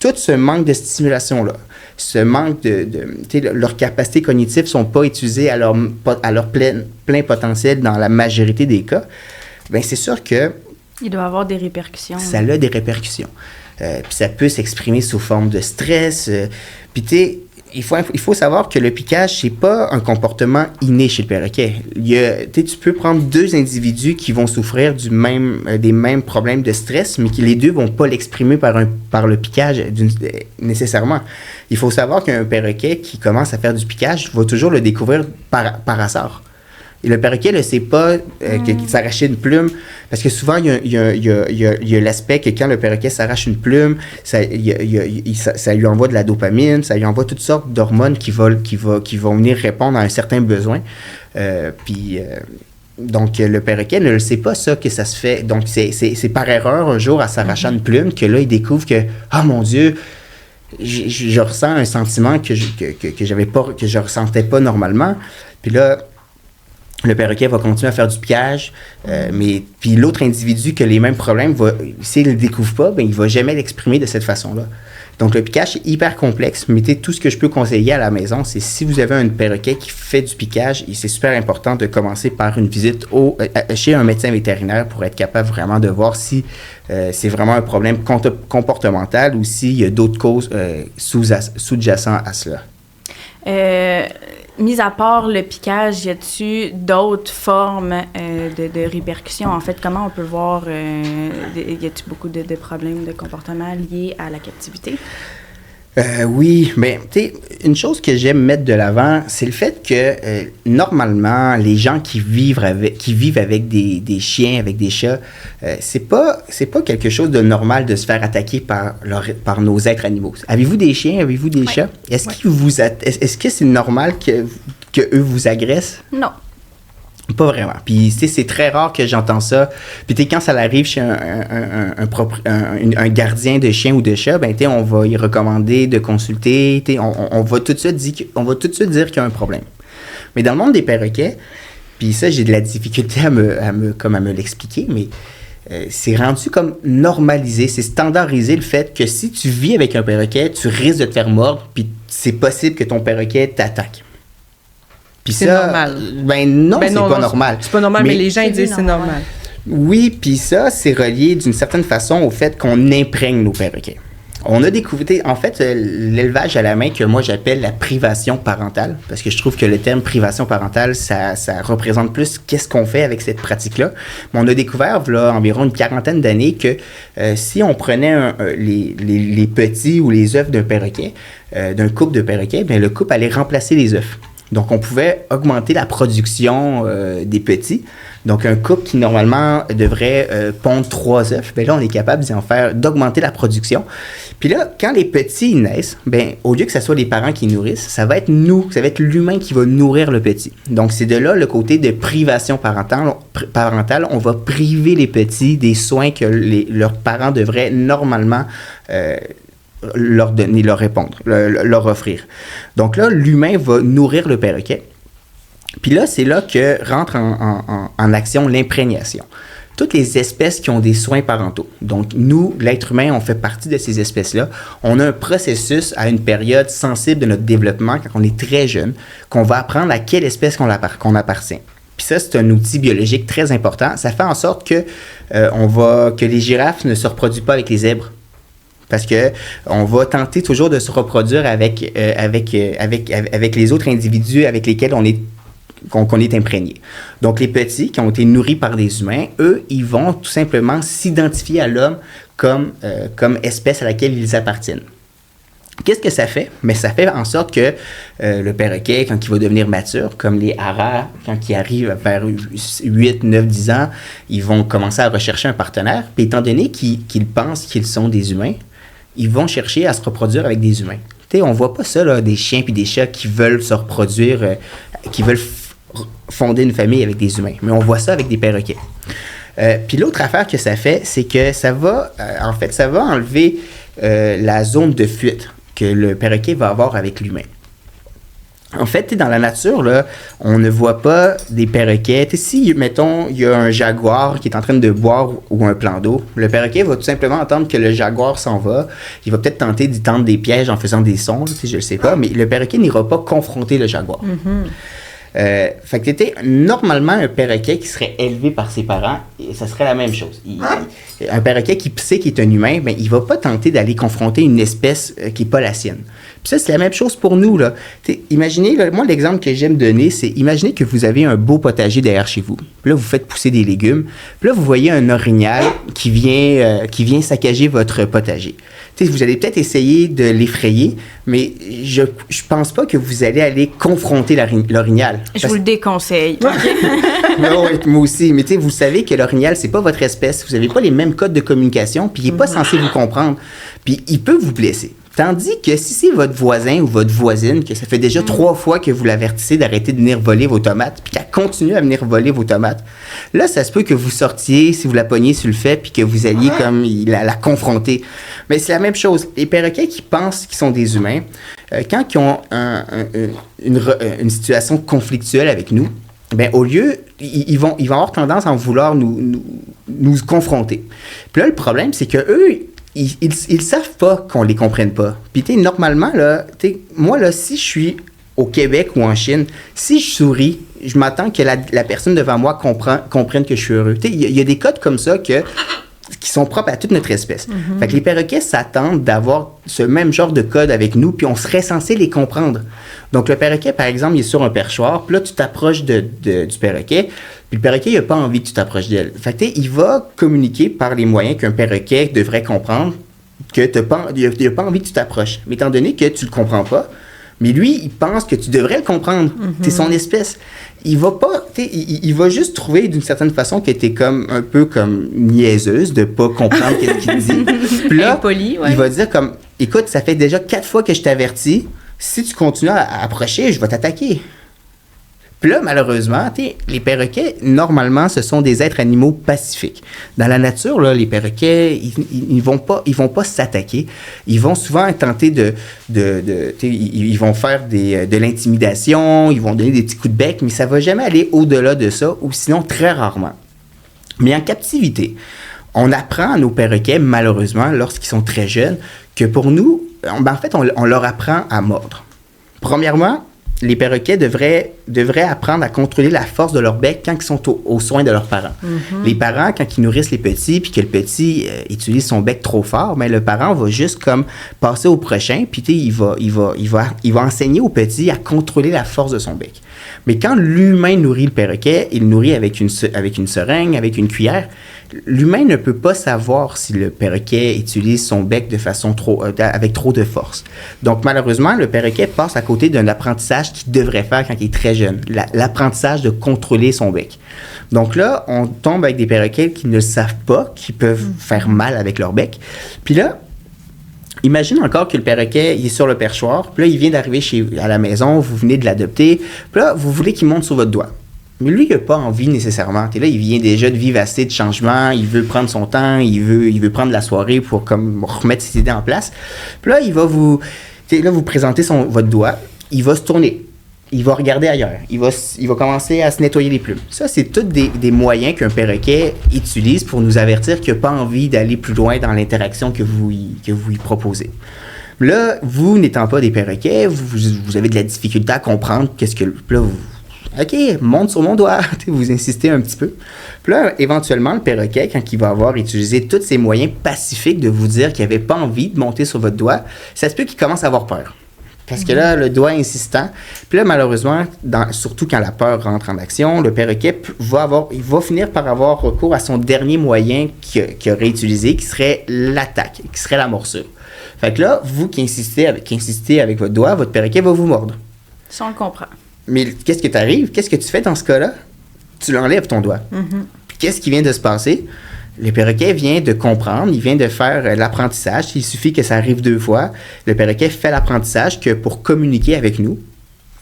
tout ce manque de stimulation-là, ce manque leurs capacités cognitives ne sont pas utilisées à leur plein potentiel dans la majorité des cas, bien, c'est sûr que il doit avoir des répercussions. Ça a des répercussions. Puis ça peut s'exprimer sous forme de stress. Puis tu sais, il faut savoir que le piquage, c'est pas un comportement inné chez le perroquet. Tu peux prendre deux individus qui vont souffrir des mêmes problèmes de stress, mais les deux vont pas l'exprimer par le piquage nécessairement. Il faut savoir qu'un perroquet qui commence à faire du piquage va toujours le découvrir par hasard. Et le perroquet ne sait pas qu'il s'arrachait une plume, parce que souvent, il y a l'aspect que quand le perroquet s'arrache une plume, ça lui envoie de la dopamine, ça lui envoie toutes sortes d'hormones qui vont venir répondre à un certain besoin. Donc, le perroquet ne le sait pas, ça, que ça se fait. Donc, c'est par erreur, un jour, en s'arrachant une plume, que là, il découvre que, ah, mon Dieu, je ressens un sentiment que je ressentais pas normalement. Puis là, le perroquet va continuer à faire du piquage, mais puis l'autre individu qui a les mêmes problèmes, s'il ne le découvre pas, ben, il ne va jamais l'exprimer de cette façon-là. Donc, le piquage est hyper complexe, mais tout ce que je peux conseiller à la maison, c'est si vous avez un perroquet qui fait du piquage, c'est super important de commencer par une visite chez un médecin vétérinaire pour être capable vraiment de voir si c'est vraiment un problème comportemental ou s'il y a d'autres causes sous-jacentes à cela. Mis à part le piquage, y a-t-il d'autres formes de répercussions? En fait, comment on peut voir, y a-t-il beaucoup de problèmes de comportement liés à la captivité? Oui, mais tu sais, une chose que j'aime mettre de l'avant, c'est le fait que normalement, les gens qui vivent avec des chiens, avec des chats, c'est pas quelque chose de normal de se faire attaquer par nos êtres animaux. Avez-vous des chiens? Avez-vous des chats? Est-ce que c'est normal que eux vous agressent? Non. Pas vraiment. Puis, c'est très rare que j'entends ça. Puis, quand ça arrive chez un gardien de chien ou de chat, ben, on va y recommander de consulter. On va tout de suite dire qu'il y a un problème. Mais dans le monde des perroquets, puis ça, j'ai de la difficulté à me l'expliquer, mais c'est rendu comme normalisé, c'est standardisé le fait que si tu vis avec un perroquet, tu risques de te faire mordre, puis c'est possible que ton perroquet t'attaque. Puis c'est normal. Non, c'est pas normal. C'est pas normal, mais les gens disent c'est normal. Oui, puis ça, c'est relié d'une certaine façon au fait qu'on imprègne nos perroquets. On a découvert, en fait, l'élevage à la main que moi j'appelle la privation parentale, parce que je trouve que le terme privation parentale, ça représente plus qu'est-ce qu'on fait avec cette pratique-là. Mais on a découvert, là, environ une quarantaine d'années, que si on prenait les petits ou les œufs d'un perroquet, d'un couple de perroquets, bien, le couple allait remplacer les œufs. Donc, on pouvait augmenter la production des petits. Donc, un couple qui, normalement, devrait pondre 3 œufs, bien là, on est capable d'augmenter la production. Puis là, quand les petits naissent, bien, au lieu que ce soit les parents qui nourrissent, ça va être l'humain qui va nourrir le petit. Donc, c'est de là le côté de privation parentale. On va priver les petits des soins que leurs parents devraient normalement leur donner, leur répondre, leur offrir. Donc là, l'humain va nourrir le perroquet. Puis là, c'est là que rentre en action l'imprégnation. Toutes les espèces qui ont des soins parentaux. Donc, nous, l'être humain, on fait partie de ces espèces-là. On a un processus à une période sensible de notre développement, quand on est très jeune, qu'on va apprendre à quelle espèce qu'on appartient. Puis ça, c'est un outil biologique très important. Ça fait en sorte que les girafes ne se reproduisent pas avec les zèbres. Parce qu'on va tenter toujours de se reproduire avec les autres individus avec lesquels on est imprégné. Donc, les petits qui ont été nourris par des humains, eux, ils vont tout simplement s'identifier à l'homme comme espèce à laquelle ils appartiennent. Qu'est-ce que ça fait? Mais ça fait en sorte que le perroquet, quand il va devenir mature, comme les haras, quand ils arrivent vers 8, 9, 10 ans, ils vont commencer à rechercher un partenaire. Puis étant donné qu'ils pensent qu'ils sont des humains, ils vont chercher à se reproduire avec des humains. Tu sais, on voit pas ça, là, des chiens puis des chats qui veulent se reproduire, qui veulent fonder une famille avec des humains. Mais on voit ça avec des perroquets. Puis l'autre affaire que ça fait, c'est que ça va enlever la zone de fuite que le perroquet va avoir avec l'humain. En fait, dans la nature, là, on ne voit pas des perroquets. Si, mettons, il y a un jaguar qui est en train de boire ou un plan d'eau, le perroquet va tout simplement entendre que le jaguar s'en va. Il va peut-être tenter d'y tendre des pièges en faisant des sons, je ne sais pas, mais le perroquet n'ira pas confronter le jaguar. Fait que t'étais normalement un perroquet qui serait élevé par ses parents, et ça serait la même chose. Un perroquet qui sait qu'il est un humain, ben, il va pas tenter d'aller confronter une espèce qui n'est pas la sienne. Puis ça, c'est la même chose pour nous, là. Imaginez, là, moi, l'exemple que j'aime donner, c'est imaginez que vous avez un beau potager derrière chez vous. Puis là, vous faites pousser des légumes. Puis là, vous voyez un orignal qui vient saccager votre potager. Vous allez peut-être essayer de l'effrayer, mais je pense pas que vous allez aller confronter l'orignal. Je vous le déconseille. Non, moi aussi. Mais vous savez que l'orignal, c'est pas votre espèce. Vous n'avez pas les mêmes codes de communication, puis il n'est pas censé vous comprendre. Puis il peut vous blesser. Tandis que si c'est votre voisin ou votre voisine, que ça fait déjà 3 fois que vous l'avertissez d'arrêter de venir voler vos tomates, puis qu'elle continue à venir voler vos tomates, là, ça se peut que vous sortiez, si vous la pognez sur le fait, puis que vous alliez comme la confronter. Mais c'est la même chose. Les perroquets qui pensent qu'ils sont des humains, quand ils ont une situation conflictuelle avec nous, ben au lieu, ils vont avoir tendance à vouloir nous confronter. Puis là, le problème, c'est que eux, ils savent pas qu'on les comprenne pas. Puis normalement, là, moi, là, si je suis au Québec ou en Chine, si je souris, je m'attends que la personne devant moi comprenne que je suis heureux. Il y a des codes comme ça qui sont propres à toute notre espèce. Fait que les perroquets s'attendent d'avoir ce même genre de code avec nous, puis on serait censé les comprendre. Donc, le perroquet, par exemple, il est sur un perchoir, puis là, tu t'approches du perroquet, puis le perroquet, il n'a pas envie que tu t'approches d'elle. Fait que, il va communiquer par les moyens qu'un perroquet devrait comprendre qu'il n'a pas envie que tu t'approches. Mais étant donné que tu ne le comprends pas, mais lui, il pense que tu devrais le comprendre. T'es son espèce. Il va pas, il va juste trouver d'une certaine façon que t'es comme un peu comme niaiseuse de pas comprendre ce qu'il dit. Puis là, impoli, ouais. Il va dire comme, écoute, ça fait déjà 4 fois que je t'avertis. Si tu continues à approcher, je vais t'attaquer. Puis là, malheureusement, les perroquets, normalement, ce sont des êtres animaux pacifiques. Dans la nature, là, les perroquets, ils vont pas s'attaquer. Ils vont souvent tenter ils vont faire de l'intimidation, ils vont donner des petits coups de bec, mais ça va jamais aller au-delà de ça, ou sinon très rarement. Mais en captivité, on apprend à nos perroquets, malheureusement, lorsqu'ils sont très jeunes, que pour nous, en fait, on leur apprend à mordre. Premièrement, les perroquets devraient apprendre à contrôler la force de leur bec quand ils sont aux soins de leurs parents. Les parents, quand ils nourrissent les petits, puis que le petit utilise son bec trop fort, mais le parent va juste comme passer au prochain, puis il va enseigner au petit à contrôler la force de son bec. Mais quand l'humain nourrit le perroquet, il le nourrit avec une seringue, avec une cuillère. L'humain ne peut pas savoir si le perroquet utilise son bec de façon avec trop de force. Donc, malheureusement, le perroquet passe à côté d'un apprentissage qu'il devrait faire quand il est très jeune, l'apprentissage de contrôler son bec. Donc là, on tombe avec des perroquets qui ne le savent pas, qui peuvent faire mal avec leur bec. Puis là, imagine encore que le perroquet, il est sur le perchoir, puis là, il vient d'arriver à la maison, vous venez de l'adopter, puis là, vous voulez qu'il monte sur votre doigt. Mais lui, il n'a pas envie nécessairement. Là, il vient déjà de vivre assez de changements, il veut prendre son temps, il veut prendre la soirée pour comme remettre ses idées en place. Puis là, il va vous présenter votre doigt, il va se tourner, il va regarder ailleurs, il va commencer à se nettoyer les plumes. Ça, c'est tous des moyens qu'un perroquet utilise pour nous avertir qu'il n'a pas envie d'aller plus loin dans l'interaction que vous lui proposez. Là, vous n'étant pas des perroquets, vous avez de la difficulté à comprendre qu'est-ce que... Là, OK, monte sur mon doigt. Vous insistez un petit peu. Puis là, éventuellement, le perroquet, quand il va avoir utilisé tous ses moyens pacifiques de vous dire qu'il n'avait pas envie de monter sur votre doigt, ça se peut qu'il commence à avoir peur. Parce que là, le doigt insistant. Puis là, malheureusement, surtout quand la peur rentre en action, le perroquet va finir par avoir recours à son dernier moyen qu'il aurait utilisé, qui serait l'attaque, qui serait la morsure. Fait que là, vous qui insistez avec votre doigt, votre perroquet va vous mordre. Ça, on le comprend. Mais qu'est-ce que t'arrive? Qu'est-ce que tu fais dans ce cas-là? Tu l'enlèves, ton doigt. Puis qu'est-ce qui vient de se passer? Le perroquet vient de comprendre, il vient de faire l'apprentissage. Il suffit que ça arrive 2 fois. Le perroquet fait l'apprentissage que pour communiquer avec nous,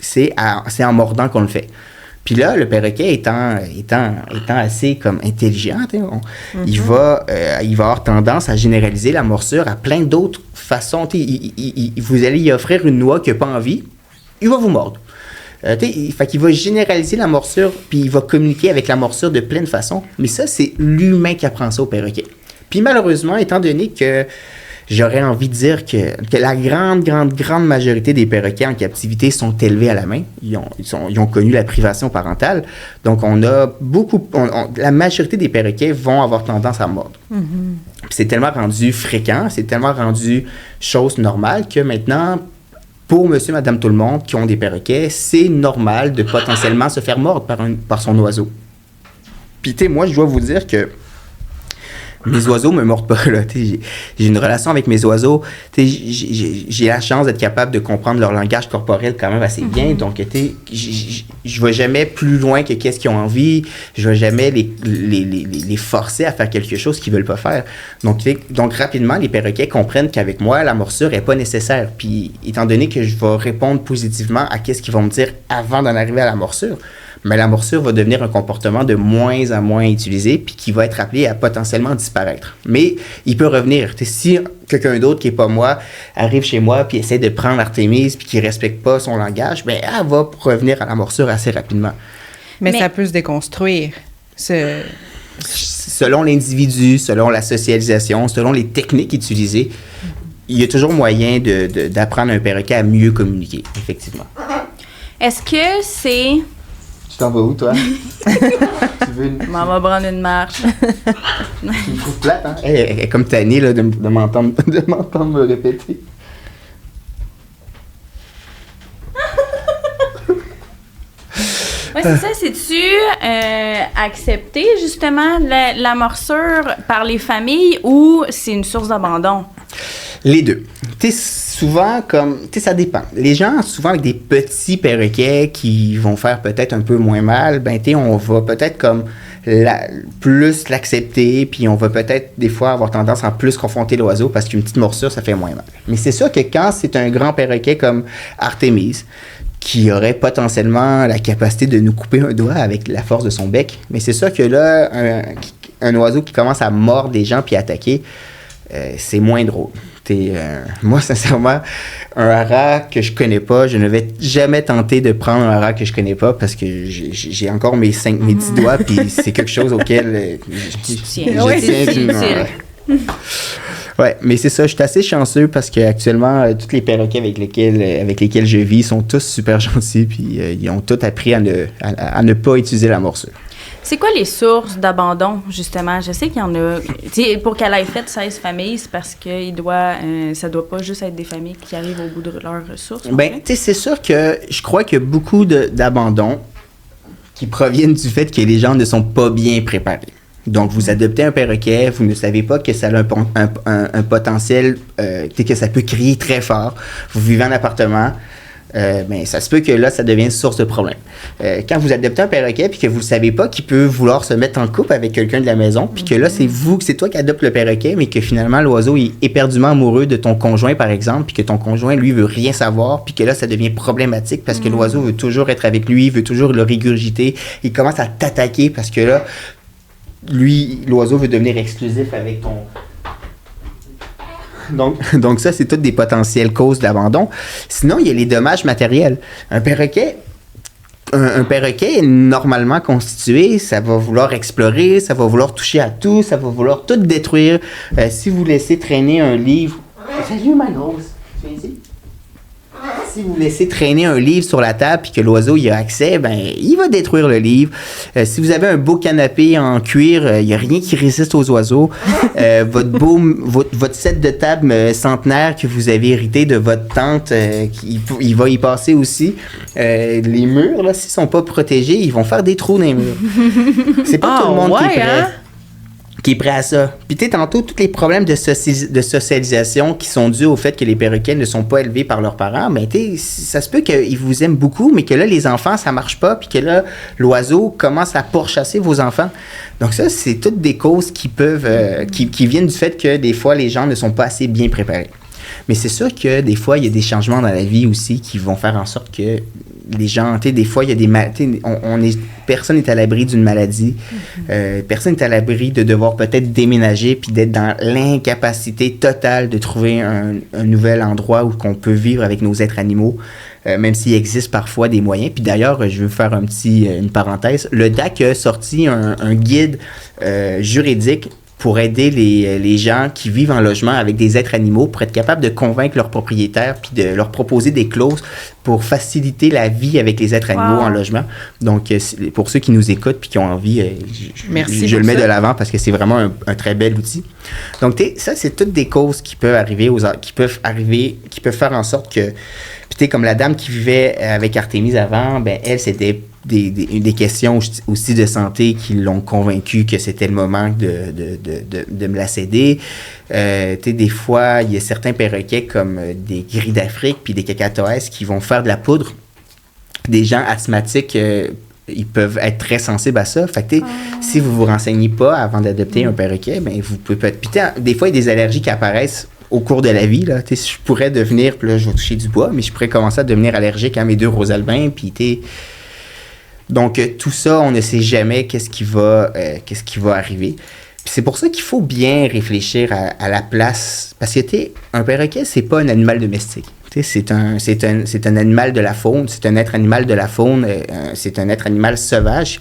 c'est en mordant qu'on le fait. Puis là, le perroquet étant assez comme intelligent, il va avoir tendance à généraliser la morsure à plein d'autres façons. Vous allez y offrir une noix qui n'a pas envie, il va vous mordre. Fait qu'il va généraliser la morsure, puis il va communiquer avec la morsure de plein de façons. Mais ça, c'est l'humain qui apprend ça au perroquet. Puis malheureusement, étant donné que j'aurais envie de dire que la grande majorité des perroquets en captivité sont élevés à la main. Ils ont connu la privation parentale. Donc, la majorité des perroquets vont avoir tendance à mordre. Puis c'est tellement rendu fréquent, c'est tellement rendu chose normale que maintenant, pour monsieur, madame, tout le monde qui ont des perroquets, c'est normal de potentiellement se faire mordre par son oiseau. Puis, moi, je dois vous dire que mes oiseaux me mordent pas, là. J'ai une relation avec mes oiseaux. J'ai la chance d'être capable de comprendre leur langage corporel quand même assez bien. Donc, je vais jamais plus loin que qu'est-ce qu'ils ont envie. Je vais jamais les forcer à faire quelque chose qu'ils veulent pas faire. Donc rapidement, les perroquets comprennent qu'avec moi, la morsure est pas nécessaire. Puis, étant donné que je vais répondre positivement à qu'est-ce qu'ils vont me dire avant d'en arriver à la morsure, mais la morsure va devenir un comportement de moins en moins utilisé puis qui va être appelé à potentiellement disparaître. Mais il peut revenir. Si quelqu'un d'autre qui n'est pas moi arrive chez moi puis essaie de prendre Artémise puis qui ne respecte pas son langage, bien, elle va revenir à la morsure assez rapidement. Mais ça peut se déconstruire. Selon l'individu, selon la socialisation, selon les techniques utilisées, il y a toujours moyen d'apprendre un perroquet à mieux communiquer, effectivement. Est-ce que c'est... Tu t'en vas où, toi? Tu veux une... Maman va prendre une marche. Tu me trouves plate, hein? Elle est comme tannée là, de m'entendre me répéter. Oui, c'est ça. C'est-tu accepter, justement, la morsure par les familles ou c'est une source d'abandon? Les deux. Souvent, ça dépend. Les gens, souvent avec des petits perroquets qui vont faire peut-être un peu moins mal, on va peut-être comme plus l'accepter, puis on va peut-être des fois avoir tendance à plus confronter l'oiseau parce qu'une petite morsure, ça fait moins mal. Mais c'est sûr que quand c'est un grand perroquet comme Artémise, qui aurait potentiellement la capacité de nous couper un doigt avec la force de son bec, mais c'est sûr que là, un oiseau qui commence à mordre des gens puis attaquer, c'est moins drôle. Moi, sincèrement, un haras que je connais pas, je ne vais jamais tenter de prendre un haras que je connais pas parce que j'ai encore mes 10 doigts, puis c'est quelque chose auquel je tiens. Ouais, mais c'est ça, je suis assez chanceux parce qu'actuellement, tous les perroquets avec lesquels je vis sont tous super gentils, puis ils ont tous appris à ne pas utiliser la morsure. C'est quoi les sources d'abandon, justement? Je sais qu'il y en a... pour qu'elle ait fait 16 familles, c'est parce que ça doit pas juste être des familles qui arrivent au bout de leurs ressources. C'est sûr que je crois qu'il y a beaucoup d'abandons qui proviennent du fait que les gens ne sont pas bien préparés. Donc, vous adoptez un perroquet, vous ne savez pas que ça a un potentiel, que ça peut crier très fort. Vous vivez en appartement, ça se peut que là, ça devienne source de problème. Quand vous adoptez un perroquet puis que vous ne savez pas qu'il peut vouloir se mettre en couple avec quelqu'un de la maison, puis que là, c'est toi qui adoptes le perroquet, mais que finalement, l'oiseau est éperdument amoureux de ton conjoint, par exemple, puis que ton conjoint, lui, veut rien savoir, puis que là, ça devient problématique parce que l'oiseau veut toujours être avec lui, veut toujours le régurgiter, il commence à t'attaquer parce que là, lui, l'oiseau veut devenir exclusif avec ton... Donc ça, c'est toutes des potentielles causes d'abandon. Sinon, il y a les dommages matériels. Un perroquet est normalement constitué, ça va vouloir explorer, ça va vouloir toucher à tout, ça va vouloir tout détruire. Si vous laissez traîner un livre... Salut, ma grosse! Tu viens ici? Si vous laissez traîner un livre sur la table et que l'oiseau y a accès, il va détruire le livre. Si vous avez un beau canapé en cuir, il n'y a rien qui résiste aux oiseaux. Votre set de table centenaire que vous avez hérité de votre tante, il va y passer aussi. Les murs, là, s'ils ne sont pas protégés, ils vont faire des trous dans les murs. C'est pas tout le monde qui est prêt à ça. Puis tantôt, tous les problèmes de socialisation qui sont dus au fait que les perroquets ne sont pas élevés par leurs parents, ça se peut qu'ils vous aiment beaucoup, mais que là, les enfants, ça marche pas, puis que là, l'oiseau commence à pourchasser vos enfants. Donc ça, c'est toutes des causes qui peuvent, qui viennent du fait que des fois, les gens ne sont pas assez bien préparés. Mais c'est sûr que des fois, il y a des changements dans la vie aussi qui vont faire en sorte que les gens, des fois, il y a des personne n'est à l'abri d'une maladie. Personne n'est à l'abri de devoir peut-être déménager puis d'être dans l'incapacité totale de trouver un nouvel endroit où on peut vivre avec nos êtres animaux. même s'il existe parfois des moyens. Puis d'ailleurs, je veux faire une parenthèse. Le DAC a sorti un guide juridique pour aider les gens qui vivent en logement avec des êtres animaux, pour être capable de convaincre leurs propriétaires puis de leur proposer des clauses pour faciliter la vie avec les êtres animaux en logement. Donc, pour ceux qui nous écoutent puis qui ont envie, je le mets de l'avant parce que c'est vraiment un très bel outil. Donc, ça, c'est toutes des causes qui peuvent qui peuvent faire en sorte que, puis comme la dame qui vivait avec Artémise avant, ben elle, c'était des questions aussi de santé qui l'ont convaincu que c'était le moment de me la céder. Des fois, il y a certains perroquets comme des gris d'Afrique puis des cacatoès qui vont faire de la poudre. Des gens asthmatiques, ils peuvent être très sensibles à ça. Fait que, si vous vous renseignez pas avant d'adopter un perroquet, ben vous pouvez peut-être... Puis des fois, il y a des allergies qui apparaissent au cours de la vie. Là. Je pourrais devenir... Puis là, je vais toucher du bois, mais je pourrais commencer à devenir allergique à mes 2 rosalbins. Puis donc, tout ça, on ne sait jamais qu'est-ce qui va arriver. Puis c'est pour ça qu'il faut bien réfléchir à la place. Parce que, un perroquet, c'est pas un animal domestique. C'est un animal de la faune, c'est un être animal de la faune, c'est un être animal sauvage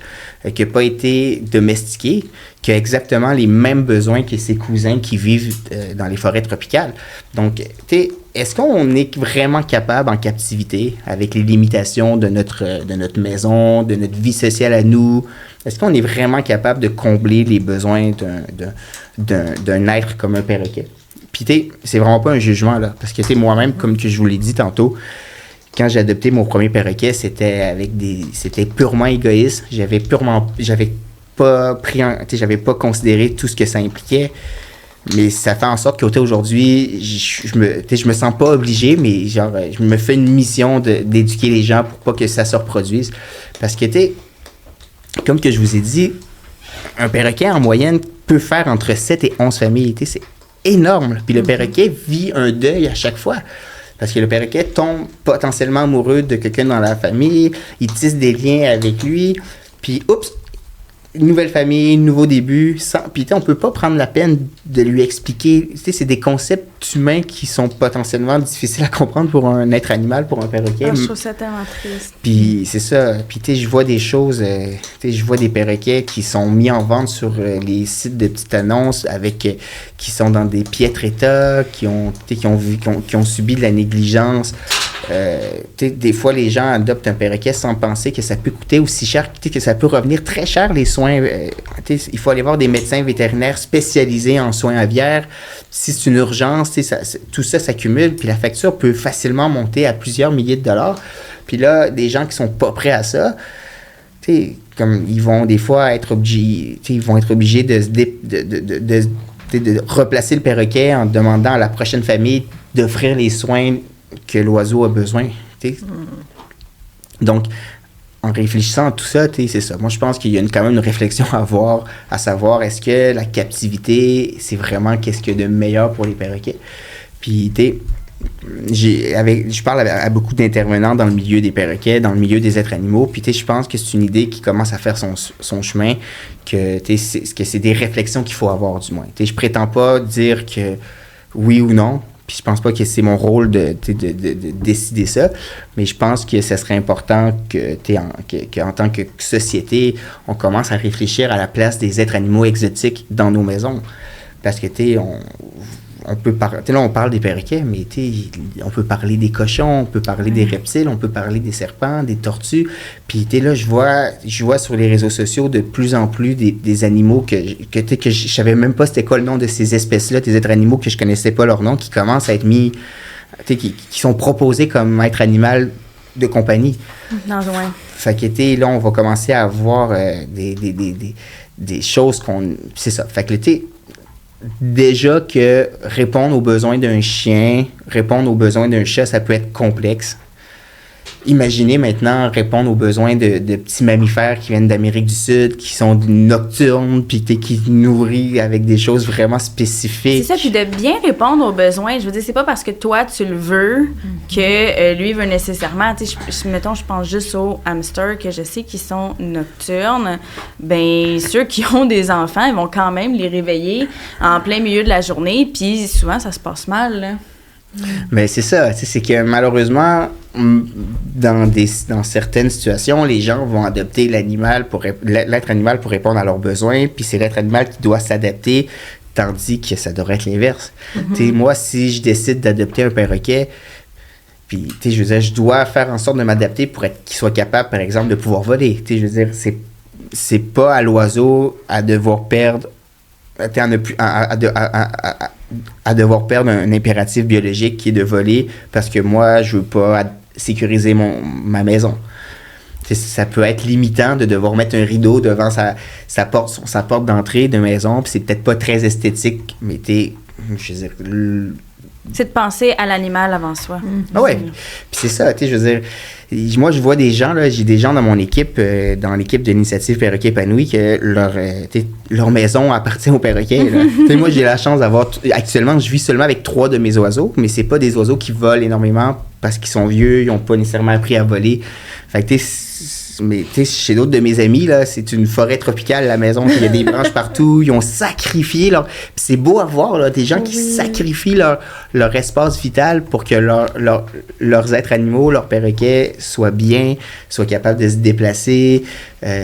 qui n'a pas été domestiqué, qui a exactement les mêmes besoins que ses cousins qui vivent dans les forêts tropicales. Donc, est-ce qu'on est vraiment capable en captivité, avec les limitations de notre maison, de notre vie sociale à nous, est-ce qu'on est vraiment capable de combler les besoins d'un être comme un perroquet? Puis, c'est vraiment pas un jugement, là. Parce que, moi-même, comme que je vous l'ai dit tantôt, quand j'ai adopté mon premier perroquet, c'était purement égoïste. J'avais pas considéré tout ce que ça impliquait. Mais ça fait en sorte qu'aujourd'hui, je me sens pas obligé, mais genre, je me fais une mission d'éduquer les gens pour pas que ça se reproduise. Parce que, comme que je vous ai dit, un perroquet, en moyenne, peut faire entre 7 et 11 familles. C'est énorme. Puis le perroquet vit un deuil à chaque fois. Parce que le perroquet tombe potentiellement amoureux de quelqu'un dans la famille, il tisse des liens avec lui, puis oups, nouvelle famille, nouveau début. Puis on peut pas prendre la peine de lui expliquer. C'est des concepts humains qui sont potentiellement difficiles à comprendre pour un être animal, pour un perroquet. Je trouve ça tellement triste. Puis c'est ça. Puis je vois des choses, je vois des perroquets qui sont mis en vente sur les sites de petites annonces qui sont dans des piètres états, qui ont subi de la négligence. Des fois, les gens adoptent un perroquet sans penser que ça peut coûter aussi cher, que ça peut revenir très cher, les soins. Il faut aller voir des médecins vétérinaires spécialisés en soins aviaires. Si c'est une urgence, tout ça s'accumule, puis la facture peut facilement monter à plusieurs milliers de dollars. Puis là, des gens qui sont pas prêts à ça, comme ils vont des fois être obligés, de replacer le perroquet en demandant à la prochaine famille d'offrir les soins que l'oiseau a besoin. Donc, en réfléchissant à tout ça, c'est ça. Moi, je pense qu'il y a quand même une réflexion à avoir, à savoir, est-ce que la captivité, c'est vraiment qu'est-ce qu'il y a de meilleur pour les perroquets? Puis, je parle à beaucoup d'intervenants dans le milieu des perroquets, dans le milieu des êtres animaux, puis je pense que c'est une idée qui commence à faire son chemin, que c'est des réflexions qu'il faut avoir, du moins. Je prétends pas dire que oui ou non, puis je pense pas que c'est mon rôle de décider ça, mais je pense que ce serait important qu'en tant que société, on commence à réfléchir à la place des êtres animaux exotiques dans nos maisons. Parce que, on parle des perroquets, mais on peut parler des cochons, on peut parler des reptiles, on peut parler des serpents, des tortues. Puis là, je vois sur les réseaux sociaux de plus en plus des animaux que je savais même pas c'était quoi le nom de ces espèces-là, des êtres animaux que je connaissais pas leur nom, qui commencent à être mis, qui sont proposés comme être animal de compagnie. Non, ouais. Fait que là, on va commencer à avoir des choses qu'on... C'est ça. Fait que déjà que répondre aux besoins d'un chien, répondre aux besoins d'un chat, ça peut être complexe. Imaginez maintenant répondre aux besoins de petits mammifères qui viennent d'Amérique du Sud, qui sont nocturnes, puis qui nourrissent avec des choses vraiment spécifiques. C'est ça, puis de bien répondre aux besoins. Je veux dire, c'est pas parce que toi, tu le veux que lui veut nécessairement. Tu sais, mettons, je pense juste aux hamsters que je sais qui sont nocturnes. Ben ceux qui ont des enfants, ils vont quand même les réveiller en plein milieu de la journée, puis souvent, ça se passe mal, là. Mais c'est ça, c'est que malheureusement, dans certaines situations, les gens vont adopter l'être animal pour répondre à leurs besoins, puis c'est l'être animal qui doit s'adapter, tandis que ça devrait être l'inverse. Moi, si je décide d'adopter un perroquet, puis, je veux dire, je dois faire en sorte de m'adapter pour qu'il soit capable, par exemple, de pouvoir voler. Je veux dire, c'est pas à l'oiseau à devoir perdre, à devoir perdre un impératif biologique qui est de voler parce que moi, je veux pas sécuriser ma maison. Ça peut être limitant de devoir mettre un rideau devant sa porte d'entrée de maison, puis c'est peut-être pas très esthétique, mais je veux dire... C'est de penser à l'animal avant soi. Ah ouais. Puis c'est ça, je veux dire, moi, je vois des gens, là, j'ai des gens dans mon équipe, dans l'équipe de l'initiative Perroquet Épanoui, que leur maison appartient aux perroquets. Moi, j'ai la chance d'avoir... Actuellement, je vis seulement avec 3 de mes oiseaux, mais c'est pas des oiseaux qui volent énormément parce qu'ils sont vieux, ils n'ont pas nécessairement appris à voler. Fait que, mais chez d'autres de mes amis, là, c'est une forêt tropicale, la maison, il y a des branches partout, ils ont sacrifié leur... C'est beau à voir, là, des gens qui sacrifient leur espace vital pour que leurs êtres animaux, leurs perroquets, soient bien, soient capables de se déplacer.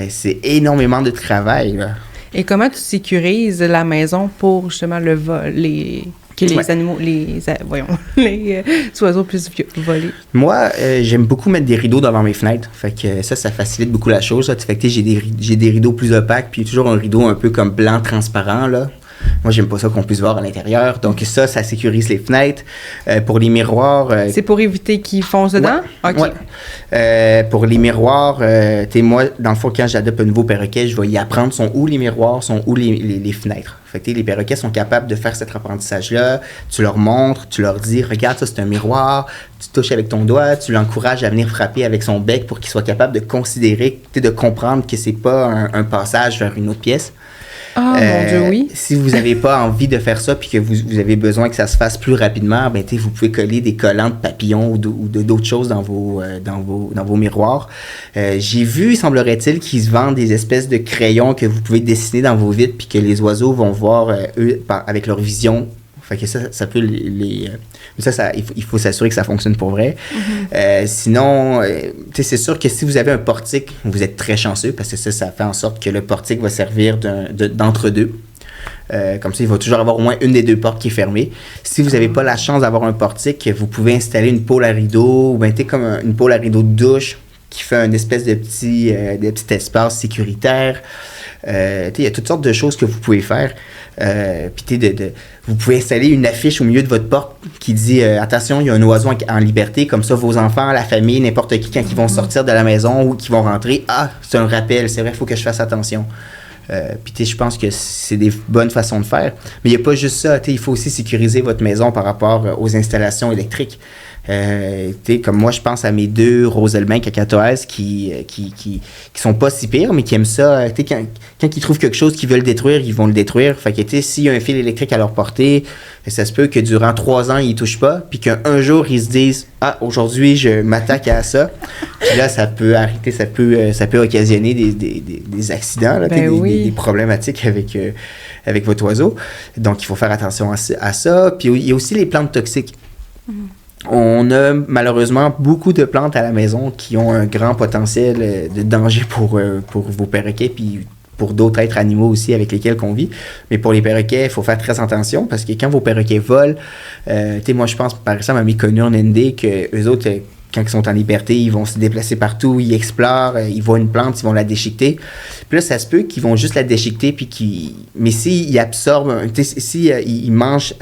C'est énormément de travail, là. Et comment tu sécurises la maison pour justement le vol, que les animaux, les oiseaux puissent voler? Moi, j'aime beaucoup mettre des rideaux devant mes fenêtres. Fait que ça facilite beaucoup la chose. Là. Fait que j'ai des rideaux plus opaques, puis toujours un rideau un peu comme blanc transparent, là. Moi, j'aime pas ça qu'on puisse voir à l'intérieur. Donc ça sécurise les fenêtres. Pour les miroirs... c'est pour éviter qu'ils foncent dedans? Ouais, OK. Ouais. Pour les miroirs, moi, dans le fond, quand j'adopte un nouveau perroquet, je vais y apprendre sont où les miroirs, sont où les fenêtres. Fait que les perroquets sont capables de faire cet apprentissage-là. Tu leur montres, tu leur dis, regarde, ça, c'est un miroir. Tu touches avec ton doigt, tu l'encourages à venir frapper avec son bec pour qu'il soit capable de considérer, de comprendre que c'est pas un passage vers une autre pièce. Ah, mon Dieu, oui. Si vous n'avez pas envie de faire ça puis que vous avez besoin que ça se fasse plus rapidement, vous pouvez coller des collants de papillons ou d'autres choses dans vos miroirs. J'ai vu, semblerait-il, qu'ils se vendent des espèces de crayons que vous pouvez dessiner dans vos vitres puis que les oiseaux vont voir, eux, avec leur vision. Fait que ça peut il faut s'assurer que ça fonctionne pour vrai. Sinon, c'est sûr que si vous avez un portique, vous êtes très chanceux parce que ça fait en sorte que le portique va servir d'entre-deux. Comme ça, il va toujours avoir au moins une des 2 portes qui est fermée. Si vous n'avez pas la chance d'avoir un portique, vous pouvez installer une pôle à rideau ou comme une pôle à rideau de douche qui fait une espèce de petit espace sécuritaire. Il y a toutes sortes de choses que vous pouvez faire. Puis vous pouvez installer une affiche au milieu de votre porte qui dit attention, il y a un oiseau en liberté, comme ça vos enfants, la famille, n'importe qui, quand ils vont sortir de la maison ou qu'ils vont rentrer, c'est un rappel, c'est vrai, il faut que je fasse attention. Puis je pense que c'est des bonnes façons de faire. Mais il n'y a pas juste ça, il faut aussi sécuriser votre maison par rapport aux installations électriques. Comme moi, je pense à mes 2 Roselmain cacatoès qui sont pas si pires, mais qui aiment ça. Quand ils trouvent quelque chose qu'ils veulent détruire, ils vont le détruire. Fait que s'il y a un fil électrique à leur portée, ça se peut que durant 3 ans, ils y touchent pas, puis qu'un jour, ils se disent « Ah, aujourd'hui, je m'attaque à ça. » Puis là, ça peut arrêter, ça peut occasionner des accidents, là, des problématiques avec votre oiseau. Donc, il faut faire attention à ça. Puis il y a aussi les plantes toxiques. On a malheureusement beaucoup de plantes à la maison qui ont un grand potentiel de danger pour vos perroquets puis pour d'autres êtres animaux aussi avec lesquels on vit. Mais pour les perroquets, il faut faire très attention parce que quand vos perroquets volent, moi je pense par exemple à mes conures Nendé que eux autres, quand ils sont en liberté, ils vont se déplacer partout, ils explorent, ils voient une plante, ils vont la déchiqueter. Puis là, ça se peut qu'ils vont juste la déchiqueter, mais s'ils absorbent, ils mangent,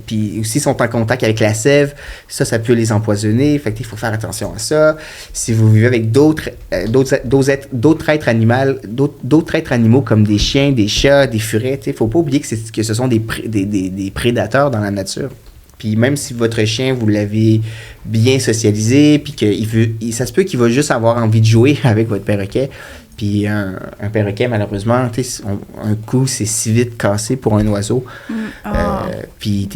puis s'ils sont en contact avec la sève, ça peut les empoisonner. Fait qu'il faut faire attention à ça. Si vous vivez avec d'autres êtres animaux comme des chiens, des chats, des furets, il ne faut pas oublier que ce sont des prédateurs dans la nature. Puis même si votre chien, vous l'avez bien socialisé, puis ça se peut qu'il va juste avoir envie de jouer avec votre perroquet. Puis un perroquet, malheureusement, un coup, c'est si vite cassé pour un oiseau. Puis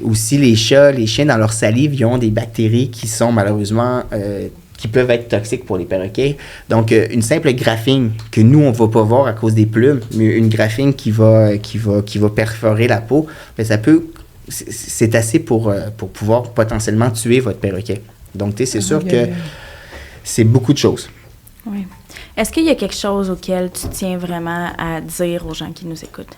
aussi les chats, les chiens, dans leur salive, ils ont des bactéries qui sont malheureusement... qui peuvent être toxiques pour les perroquets. Donc, une simple graphine que nous, on ne va pas voir à cause des plumes, mais une graphine qui va perforer la peau, ça peut c'est assez pour pouvoir potentiellement tuer votre perroquet. Donc, tu sais, c'est sûr que c'est beaucoup de choses. Oui. Est-ce qu'il y a quelque chose auquel tu tiens vraiment à dire aux gens qui nous écoutent?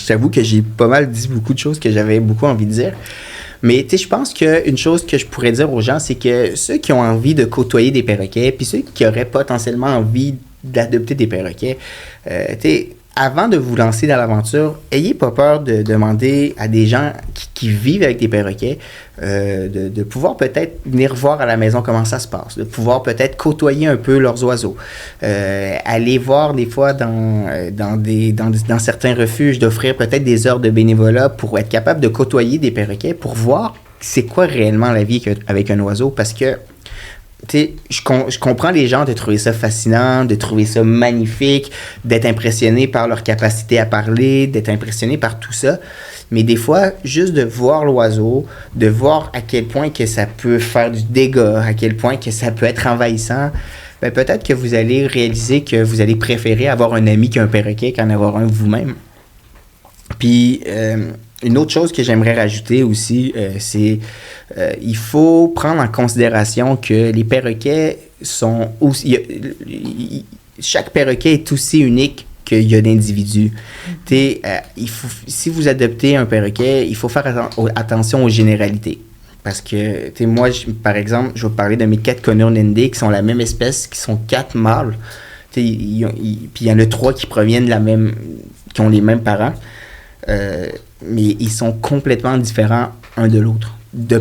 J'avoue que j'ai pas mal dit beaucoup de choses que j'avais beaucoup envie de dire. Mais tu sais, je pense qu'une chose que je pourrais dire aux gens, c'est que ceux qui ont envie de côtoyer des perroquets, puis ceux qui auraient potentiellement envie d'adopter des perroquets, tu sais, avant de vous lancer dans l'aventure, ayez pas peur de demander à des gens qui vivent avec des perroquets de pouvoir peut-être venir voir à la maison comment ça se passe, de pouvoir peut-être côtoyer un peu leurs oiseaux, aller voir des fois dans certains refuges, d'offrir peut-être des heures de bénévolat pour être capable de côtoyer des perroquets, pour voir c'est quoi réellement la vie avec un oiseau, parce que tu sais, je comprends les gens de trouver ça fascinant, de trouver ça magnifique, d'être impressionné par leur capacité à parler, d'être impressionné par tout ça. Mais des fois, juste de voir l'oiseau, de voir à quel point que ça peut faire du dégât, à quel point que ça peut être envahissant, ben peut-être que vous allez réaliser que vous allez préférer avoir un ami qu'un perroquet qu'en avoir un vous-même. Puis, une autre chose que j'aimerais rajouter aussi, c'est il faut prendre en considération que les perroquets sont aussi... chaque perroquet est aussi unique qu'il y a d'individus. Si vous adoptez un perroquet, il faut faire attention aux généralités. Parce que, moi, par exemple, je vais parler de mes 4 conures Nendé qui sont la même espèce, qui sont 4 mâles. Puis il y en a 3 qui proviennent de la même... qui ont les mêmes parents. Mais ils sont complètement différents un de l'autre.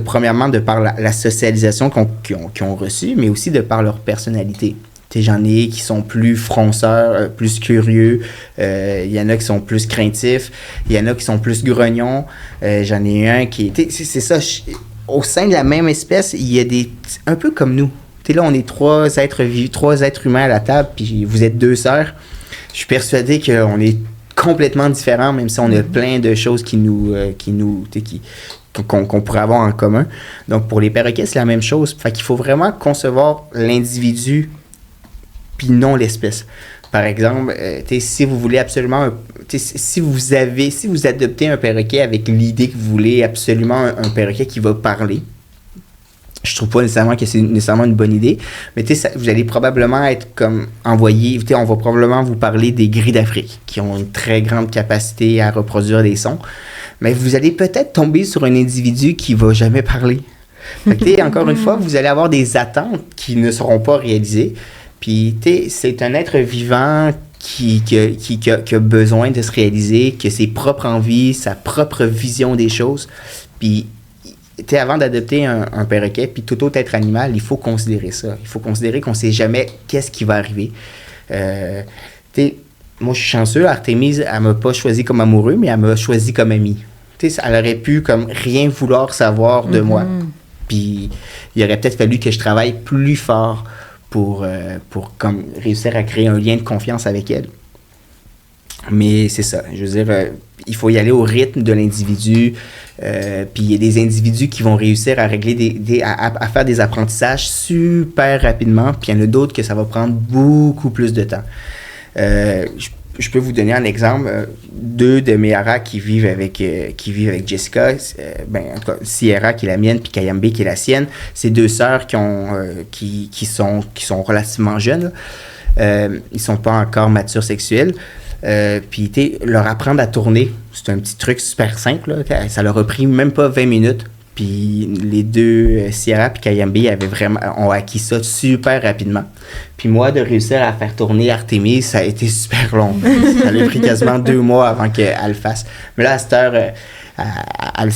Premièrement, de par la socialisation qu'ils ont reçue, mais aussi de par leur personnalité. J'en ai qui sont plus fronceurs, plus curieux. Il y en a qui sont plus craintifs. Il y en a qui sont plus grognons. J'en ai un qui... C'est ça. Au sein de la même espèce, il y a des... Un peu comme nous. Là, on est 3 êtres humains à la table, puis vous êtes 2 sœurs. Je suis persuadé qu'on est complètement différents, même si on a plein de choses qu'on pourrait avoir en commun. Donc, pour les perroquets, c'est la même chose. Fait qu'il faut vraiment concevoir l'individu puis non l'espèce. Par exemple, si vous voulez absolument... si vous adoptez un perroquet avec l'idée que vous voulez absolument un perroquet qui va parler, je trouve pas nécessairement que c'est nécessairement une bonne idée, mais vous allez probablement être comme envoyé, on va probablement vous parler des gris d'Afrique, qui ont une très grande capacité à reproduire des sons, mais vous allez peut-être tomber sur un individu qui va jamais parler. Fait que, encore une fois, vous allez avoir des attentes qui ne seront pas réalisées, puis c'est un être vivant qui a besoin de se réaliser, qui a ses propres envies, sa propre vision des choses, puis avant d'adopter un perroquet, puis tout autre être animal, il faut considérer ça. Il faut considérer qu'on ne sait jamais qu'est-ce qui va arriver. Moi, je suis chanceux. Artémise, elle ne m'a pas choisi comme amoureux, mais elle m'a choisi comme ami. Elle aurait pu comme rien vouloir savoir de moi. Puis il aurait peut-être fallu que je travaille plus fort pour comme réussir à créer un lien de confiance avec elle. Mais c'est ça. Je veux dire, il faut y aller au rythme de l'individu. Puis il y a des individus qui vont réussir à régler à faire des apprentissages super rapidement. Puis il y en a d'autres que ça va prendre beaucoup plus de temps. Je peux vous donner un exemple. 2 de mes haras qui vivent avec Jessica, en tout cas, Sierra qui est la mienne, puis Kayambe qui est la sienne. C'est 2 sœurs qui sont relativement jeunes. Ils sont pas encore matures sexuels. Puis leur apprendre à tourner, c'est un petit truc super simple. Là. Ça leur a pris même pas 20 minutes. Puis les 2, Sierra et Kayambe, ont acquis ça super rapidement. Puis moi, de réussir à faire tourner Artémis, ça a été super long. Ça a pris quasiment 2 mois avant qu'elle le fasse. Mais là, à cette heure, elle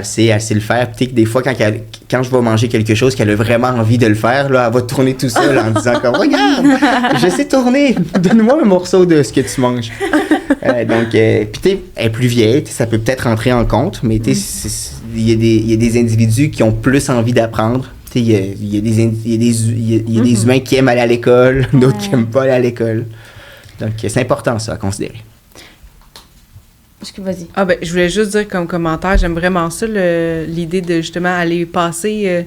sait le faire. Puis des fois, quand je vais manger quelque chose qu'elle a vraiment envie de le faire, là, elle va tourner tout seul en disant comme « Regarde, je sais tourner, donne-moi un morceau de ce que tu manges. » Donc, puis elle est plus vieille, ça peut peut-être rentrer en compte, mais il y a des individus qui ont plus envie d'apprendre. Il y a des humains qui aiment aller à l'école, d'autres qui n'aiment pas aller à l'école. Donc, c'est important, ça, à considérer. Vas-y. Je voulais juste dire comme commentaire, j'aime vraiment ça, l'idée de justement aller passer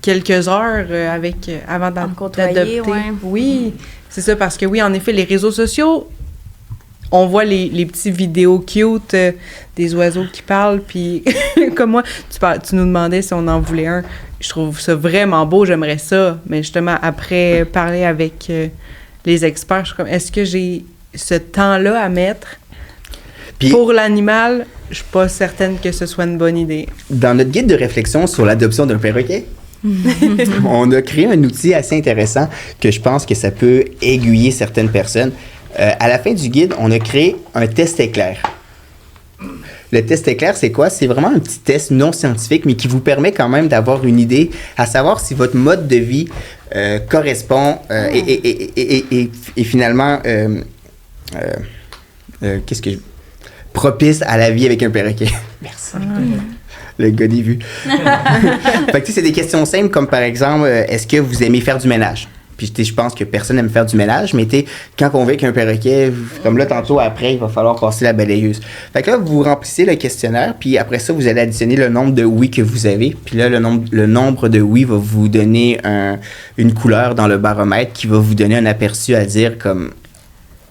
quelques heures avant d'adopter. Ouais. Oui, c'est ça, parce que oui, en effet, les réseaux sociaux, on voit les petits vidéos cute des oiseaux qui parlent, puis comme moi, tu nous demandais si on en voulait un. Je trouve ça vraiment beau, j'aimerais ça. Mais justement, après parler avec les experts, je suis comme, est-ce que j'ai ce temps-là à mettre pour l'animal? Je suis pas certaine que ce soit une bonne idée. Dans notre guide de réflexion sur l'adoption d'un perroquet, on a créé un outil assez intéressant que je pense que ça peut aiguiller certaines personnes. À la fin du guide, on a créé un test éclair. Le test éclair, c'est quoi? C'est vraiment un petit test non scientifique, mais qui vous permet quand même d'avoir une idée, à savoir si votre mode de vie correspond et finalement propice à la vie avec un perroquet. Merci. Le gars des vues. Fait que, c'est des questions simples comme par exemple, est-ce que vous aimez faire du ménage? Puis je pense que personne n'aime faire du ménage, mais quand on vit avec un perroquet, comme là tantôt après, il va falloir passer la balayeuse. Fait que là, vous remplissez le questionnaire, puis après ça, vous allez additionner le nombre de oui que vous avez. Puis là, le nombre de oui va vous donner une couleur dans le baromètre qui va vous donner un aperçu à dire comme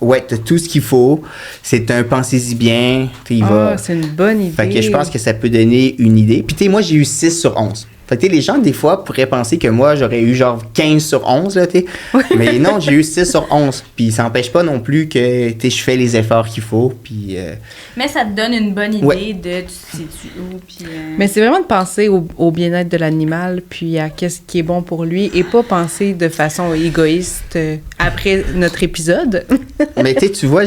ouais, t'as tout ce qu'il faut, c'est un pensez-y bien. C'est une bonne idée. Fait que je pense que ça peut donner une idée. Puis moi, j'ai eu 6 sur 11. Fait que les gens, des fois, pourraient penser que moi, j'aurais eu genre 15 sur 11, là, mais non, j'ai eu 6 sur 11. Puis ça n'empêche pas non plus que, je fais les efforts qu'il faut, puis... Mais ça te donne une bonne idée de tu te situes où, puis... Mais c'est vraiment de penser au bien-être de l'animal, puis à qu'est-ce qui est bon pour lui, et pas penser de façon égoïste après notre épisode. Mais tu vois,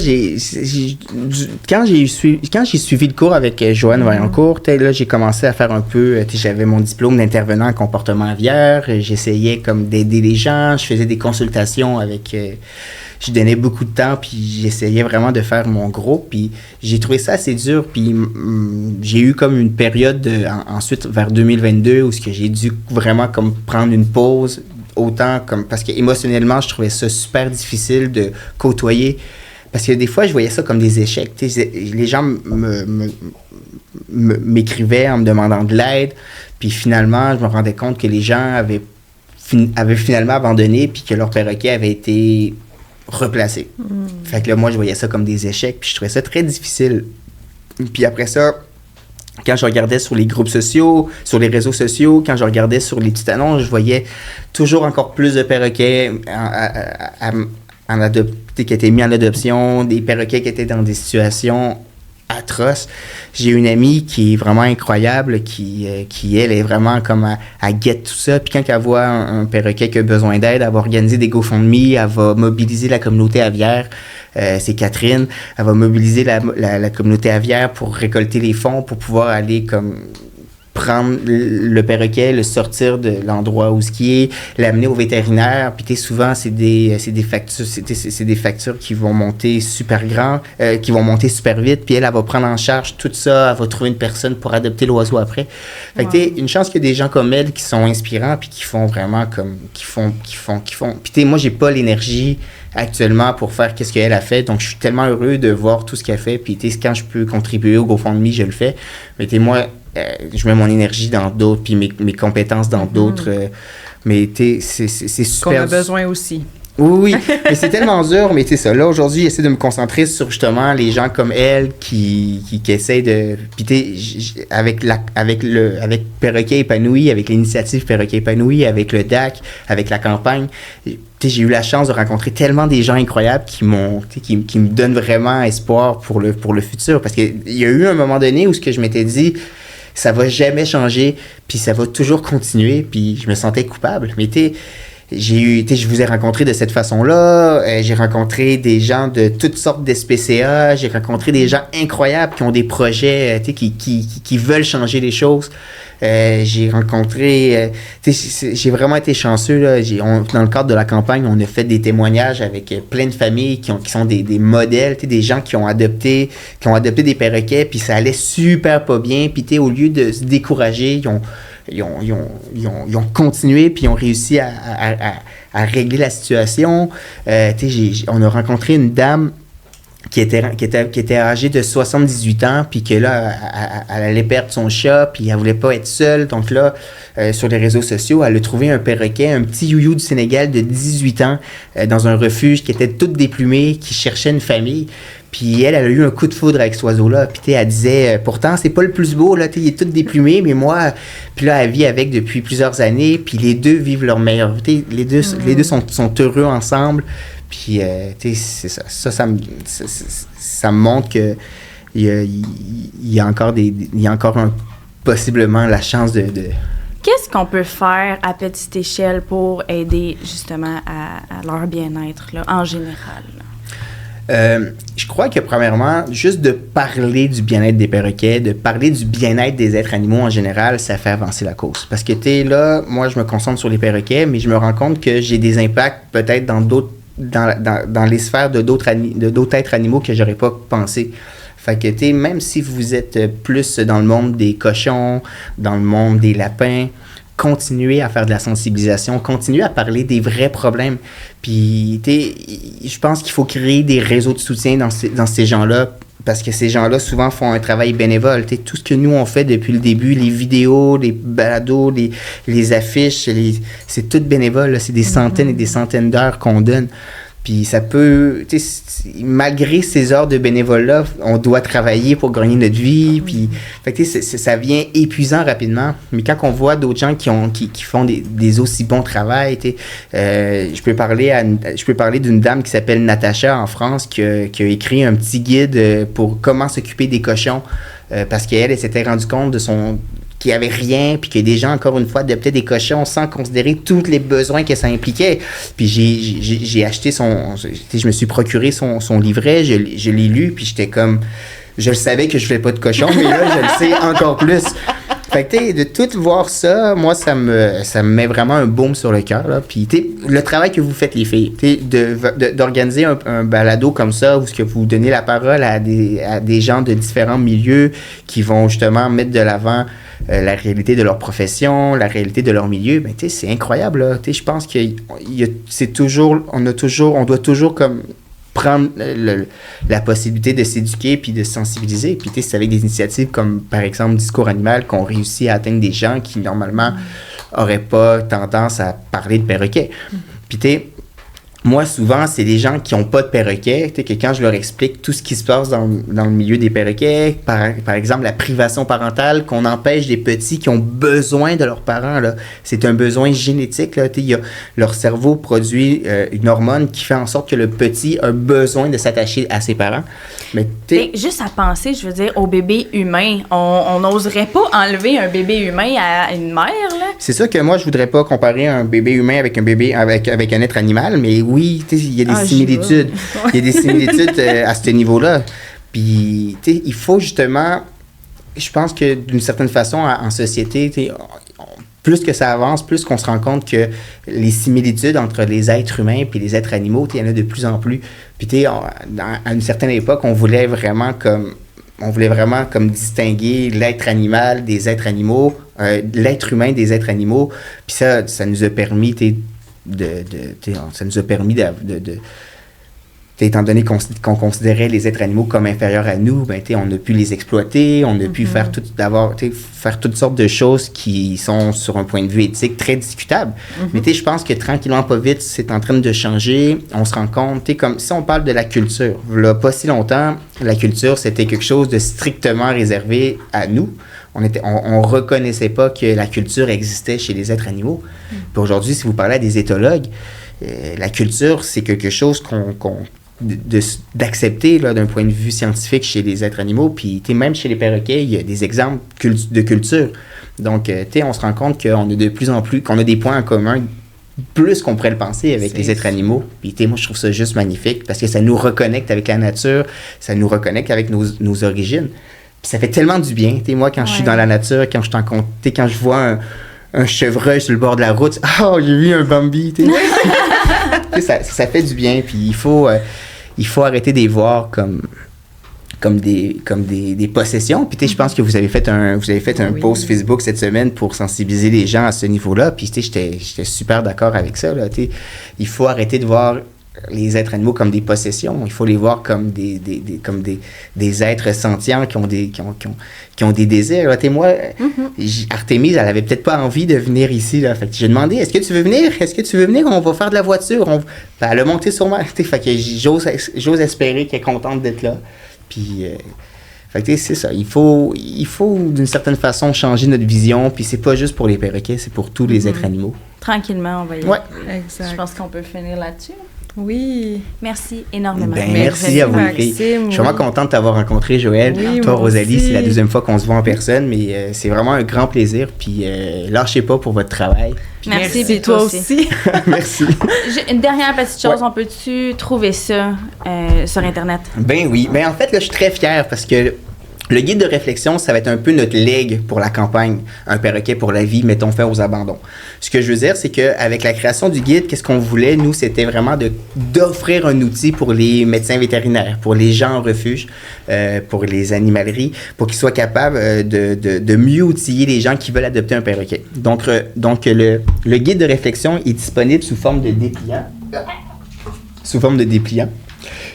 quand j'ai suivi le cours avec Joanne Vaillancourt, là, j'ai commencé à faire un peu... j'avais mon diplôme d'intervenant en comportement aviaire, j'essayais comme d'aider les gens, je faisais des consultations avec... je donnais beaucoup de temps, puis j'essayais vraiment de faire mon groupe, puis j'ai trouvé ça assez dur, puis j'ai eu comme une période ensuite vers 2022 où j'ai dû vraiment comme prendre une pause, autant comme parce que émotionnellement je trouvais ça super difficile de côtoyer, parce que des fois je voyais ça comme des échecs. Les gens m'écrivaient en me demandant de l'aide, puis finalement je me rendais compte que les gens avaient finalement abandonné, puis que leur perroquet avait été replacé. Fait que là, moi, je voyais ça comme des échecs, puis je trouvais ça très difficile. Puis après ça, quand je regardais sur les groupes sociaux, sur les réseaux sociaux, quand je regardais sur les petites annonces, je voyais toujours encore plus de perroquets qui étaient mis en adoption, des perroquets qui étaient dans des situations atroces. J'ai une amie qui est vraiment incroyable, qui elle, est vraiment comme à guette tout ça. Puis quand elle voit un perroquet qui a besoin d'aide, elle va organiser des GoFundMe, elle va mobiliser la communauté aviaire. C'est Catherine. Elle va mobiliser la communauté aviaire pour récolter les fonds, pour pouvoir aller comme prendre le perroquet, le sortir de l'endroit où ce qui est, l'amener au vétérinaire. Puis souvent, c'est des factures qui vont monter super grand, qui vont monter super vite. Puis elle va prendre en charge tout ça. Elle va trouver une personne pour adopter l'oiseau après. Fait que une chance qu'il y a des gens comme elle qui sont inspirants puis qui font vraiment comme... qui font. Puis moi, j'ai pas l'énergie actuellement pour faire qu'est-ce qu'elle a fait. Donc, je suis tellement heureux de voir tout ce qu'elle fait. Puis quand je peux contribuer au GoFundMe, je le fais. Mais moi... je mets mon énergie dans d'autres, puis mes compétences dans d'autres. Mais c'est super... Qu'on a besoin aussi. Oui, mais c'est tellement dur, mais ça. Là, aujourd'hui, j'essaie de me concentrer sur justement les gens comme elle qui essayent de... Puis avec Perroquet épanoui, avec l'initiative Perroquet épanoui, avec le DAC, avec la campagne, j'ai eu la chance de rencontrer tellement des gens incroyables qui me donnent vraiment espoir pour le futur. Parce qu'il y a eu un moment donné où je m'étais dit... ça va jamais changer, puis ça va toujours continuer, puis je me sentais coupable. Mais je vous ai rencontré de cette façon-là, j'ai rencontré des gens de toutes sortes d'SPCA, j'ai rencontré des gens incroyables qui ont des projets, qui veulent changer les choses. J'ai rencontré... j'ai vraiment été chanceux. Là. Dans le cadre de la campagne, on a fait des témoignages avec plein de familles qui sont des modèles, des gens qui ont adopté des perroquets, puis ça allait super pas bien. Puis au lieu de se décourager, ils ont continué, puis ils ont réussi à régler la situation. On a rencontré une dame qui était âgée de 78 ans, puis que là, elle allait perdre son chat, puis elle voulait pas être seule. Donc là, sur les réseaux sociaux, elle a trouvé un perroquet, un petit youyou du Sénégal de 18 ans, dans un refuge qui était tout déplumé, qui cherchait une famille. Puis elle a eu un coup de foudre avec cet oiseau-là. Puis elle disait, pourtant, c'est pas le plus beau, là, il est tout déplumé, mais moi... Puis là, elle vit avec depuis plusieurs années, puis les deux vivent leur meilleure vie. Les deux sont heureux ensemble. Puis, c'est ça. Ça me montre que il y a encore possiblement la chance de... Qu'est-ce qu'on peut faire à petite échelle pour aider justement à leur bien-être là, en général? Je crois que premièrement, juste de parler du bien-être des perroquets, de parler du bien-être des êtres animaux en général, ça fait avancer la cause. Parce que là, moi je me concentre sur les perroquets, mais je me rends compte que j'ai des impacts peut-être dans les sphères de d'autres êtres animaux que j'aurais pas pensé. Fait que même si vous êtes plus dans le monde des cochons, dans le monde des lapins, continuer à faire de la sensibilisation, continuer à parler des vrais problèmes. Puis, je pense qu'il faut créer des réseaux de soutien dans ces gens-là, parce que ces gens-là, souvent, font un travail bénévole. Tout ce que nous, on fait depuis le début, les vidéos, les balados, les affiches, c'est tout bénévole. Là. C'est des centaines et des centaines d'heures qu'on donne. Puis ça peut, malgré ces heures de bénévolat, on doit travailler pour gagner notre vie. Puis, ça vient épuisant rapidement. Mais quand on voit d'autres gens qui font des aussi bons travails, je peux parler d'une dame qui s'appelle Natacha en France qui a écrit un petit guide pour comment s'occuper des cochons parce qu'elle s'était rendue compte qu'il n'y avait rien, puis que des gens, encore une fois, adoptaient des cochons sans considérer tous les besoins que ça impliquait. Puis j'ai acheté je me suis procuré son livret, je l'ai lu, puis j'étais comme... Je le savais que je ne fais pas de cochon, mais là, je le sais encore plus. Fait que, de tout voir ça, moi, ça me met vraiment un baume sur le cœur, là. Puis, le travail que vous faites, les filles, d'organiser un balado comme ça, où vous donnez la parole à des gens de différents milieux qui vont justement mettre de l'avant la réalité de leur profession, la réalité de leur milieu, ben, c'est incroyable, là. Je pense on doit toujours comme prendre la possibilité de s'éduquer puis de se sensibiliser. Puis c'est avec des initiatives comme, par exemple, Discours Animal qu'on réussit à atteindre des gens qui, normalement, n'auraient pas tendance à parler de perroquets. Puis moi, souvent, c'est des gens qui n'ont pas de perroquets, que quand je leur explique tout ce qui se passe dans le milieu des perroquets, par exemple, la privation parentale, qu'on empêche des petits qui ont besoin de leurs parents, là. C'est un besoin génétique, là. Leur cerveau produit une hormone qui fait en sorte que le petit a besoin de s'attacher à ses parents. Mais juste à penser, je veux dire, au bébé humain, on n'oserait pas enlever un bébé humain à une mère, là? C'est sûr que moi, je voudrais pas comparer un bébé humain avec un être animal, mais oui, il y a des similitudes. Il y a des similitudes à ce niveau-là. Puis, il faut justement... Je pense que d'une certaine façon, en société, plus que ça avance, plus qu'on se rend compte que les similitudes entre les êtres humains et les êtres animaux, il y en a de plus en plus. Puis, à une certaine époque, on voulait vraiment comme distinguer l'être animal des êtres animaux, l'être humain des êtres animaux. Puis ça nous a permis, étant donné qu'on considérait les êtres animaux comme inférieurs à nous, ben, on a pu les exploiter, on a pu faire toutes sortes de choses qui sont, sur un point de vue éthique, très discutables. Mais je pense que tranquillement, pas vite, c'est en train de changer. On se rend compte, comme si on parle de la culture. Là, pas si longtemps, la culture, c'était quelque chose de strictement réservé à nous. On reconnaissait pas que la culture existait chez les êtres animaux. Puis aujourd'hui, si vous parlez à des éthologues, la culture, c'est quelque chose d'accepter là, d'un point de vue scientifique chez les êtres animaux. Puis même chez les perroquets, il y a des exemples de culture. Donc, on se rend compte qu'on a de plus en plus, qu'on a des points en commun plus qu'on pourrait le penser avec les êtres animaux. Puis moi, je trouve ça juste magnifique parce que ça nous reconnecte avec la nature, ça nous reconnecte avec nos origines. Puis ça fait tellement du bien. Moi, quand je suis dans la nature, quand je vois un chevreuil sur le bord de la route, « Oh, j'ai vu un Bambi! » ça fait du bien. Puis il faut arrêter de les voir comme des possessions. Puis je pense que vous avez fait un post Facebook cette semaine pour sensibiliser les gens à ce niveau-là. Puis j'étais super d'accord avec ça. Là, il faut arrêter de voir les êtres animaux comme des possessions. Il faut les voir comme des êtres sentients qui ont des désirs. Là, moi, Artémise, elle avait peut-être pas envie de venir ici. Là. Fait que j'ai demandé, est-ce que tu veux venir? Est-ce que tu veux venir? On va faire de la voiture. Ben, elle a monté sur moi. Fait que j'ose espérer qu'elle est contente d'être là. Puis... fait que c'est ça, il faut d'une certaine façon changer notre vision, puis c'est pas juste pour les perroquets, c'est pour tous les êtres animaux. Tranquillement, on va y aller. Ouais. Exact. Je pense qu'on peut finir là-dessus. Oui. Merci énormément. Ben, merci à vous, les filles. Je suis vraiment contente de t'avoir rencontré, Joël. Oui, toi, moi Rosalie, aussi. c'est la deuxième fois qu'on se voit en personne, mais c'est vraiment un grand plaisir, puis lâchez pas pour votre travail. Merci, Merci puis toi aussi. Merci. J'ai une dernière petite chose, Ouais. on peut-tu trouver ça sur Internet? Ben oui, ben en fait, là, je suis très fier parce que le guide de réflexion, ça va être un peu notre legs pour la campagne Un perroquet pour la vie, mettons fin aux abandons. Ce que je veux dire, c'est qu'avec la création du guide, qu'est-ce qu'on voulait, nous, c'était vraiment d'offrir un outil pour les médecins vétérinaires, pour les gens en refuge, pour les animaleries, pour qu'ils soient capables de mieux outiller les gens qui veulent adopter un perroquet. Donc le guide de réflexion est disponible sous forme de dépliant.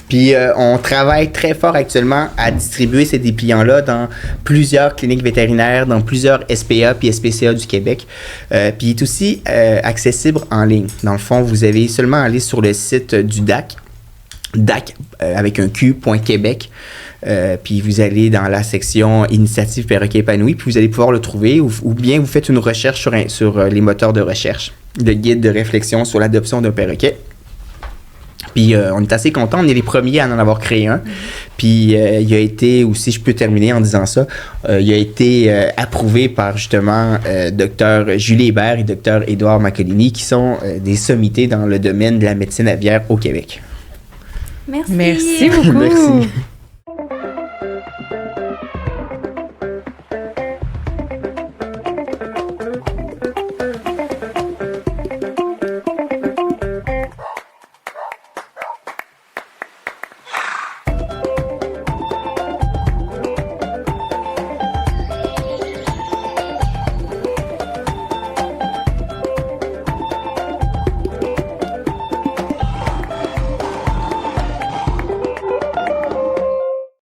Puis on travaille très fort actuellement à distribuer ces dépliants-là dans plusieurs cliniques vétérinaires, dans plusieurs SPA puis SPCA du Québec. Puis il est aussi accessible en ligne. Dans le fond, vous avez seulement à aller sur le site du DAC, avec un Q.Québec. Puis vous allez dans la section Initiative Perroquet épanoui, puis vous allez pouvoir le trouver, ou bien vous faites une recherche sur les moteurs de recherche, le guide de réflexion sur l'adoption d'un perroquet. Puis on est assez contents, on est les premiers à en avoir créé un. Puis il a été, ou si je peux terminer en disant ça, il a été approuvé par justement Dr Julie Hébert et Dr Édouard Macolini, qui sont des sommités dans le domaine de la médecine aviaire au Québec. Merci. Merci beaucoup. Merci.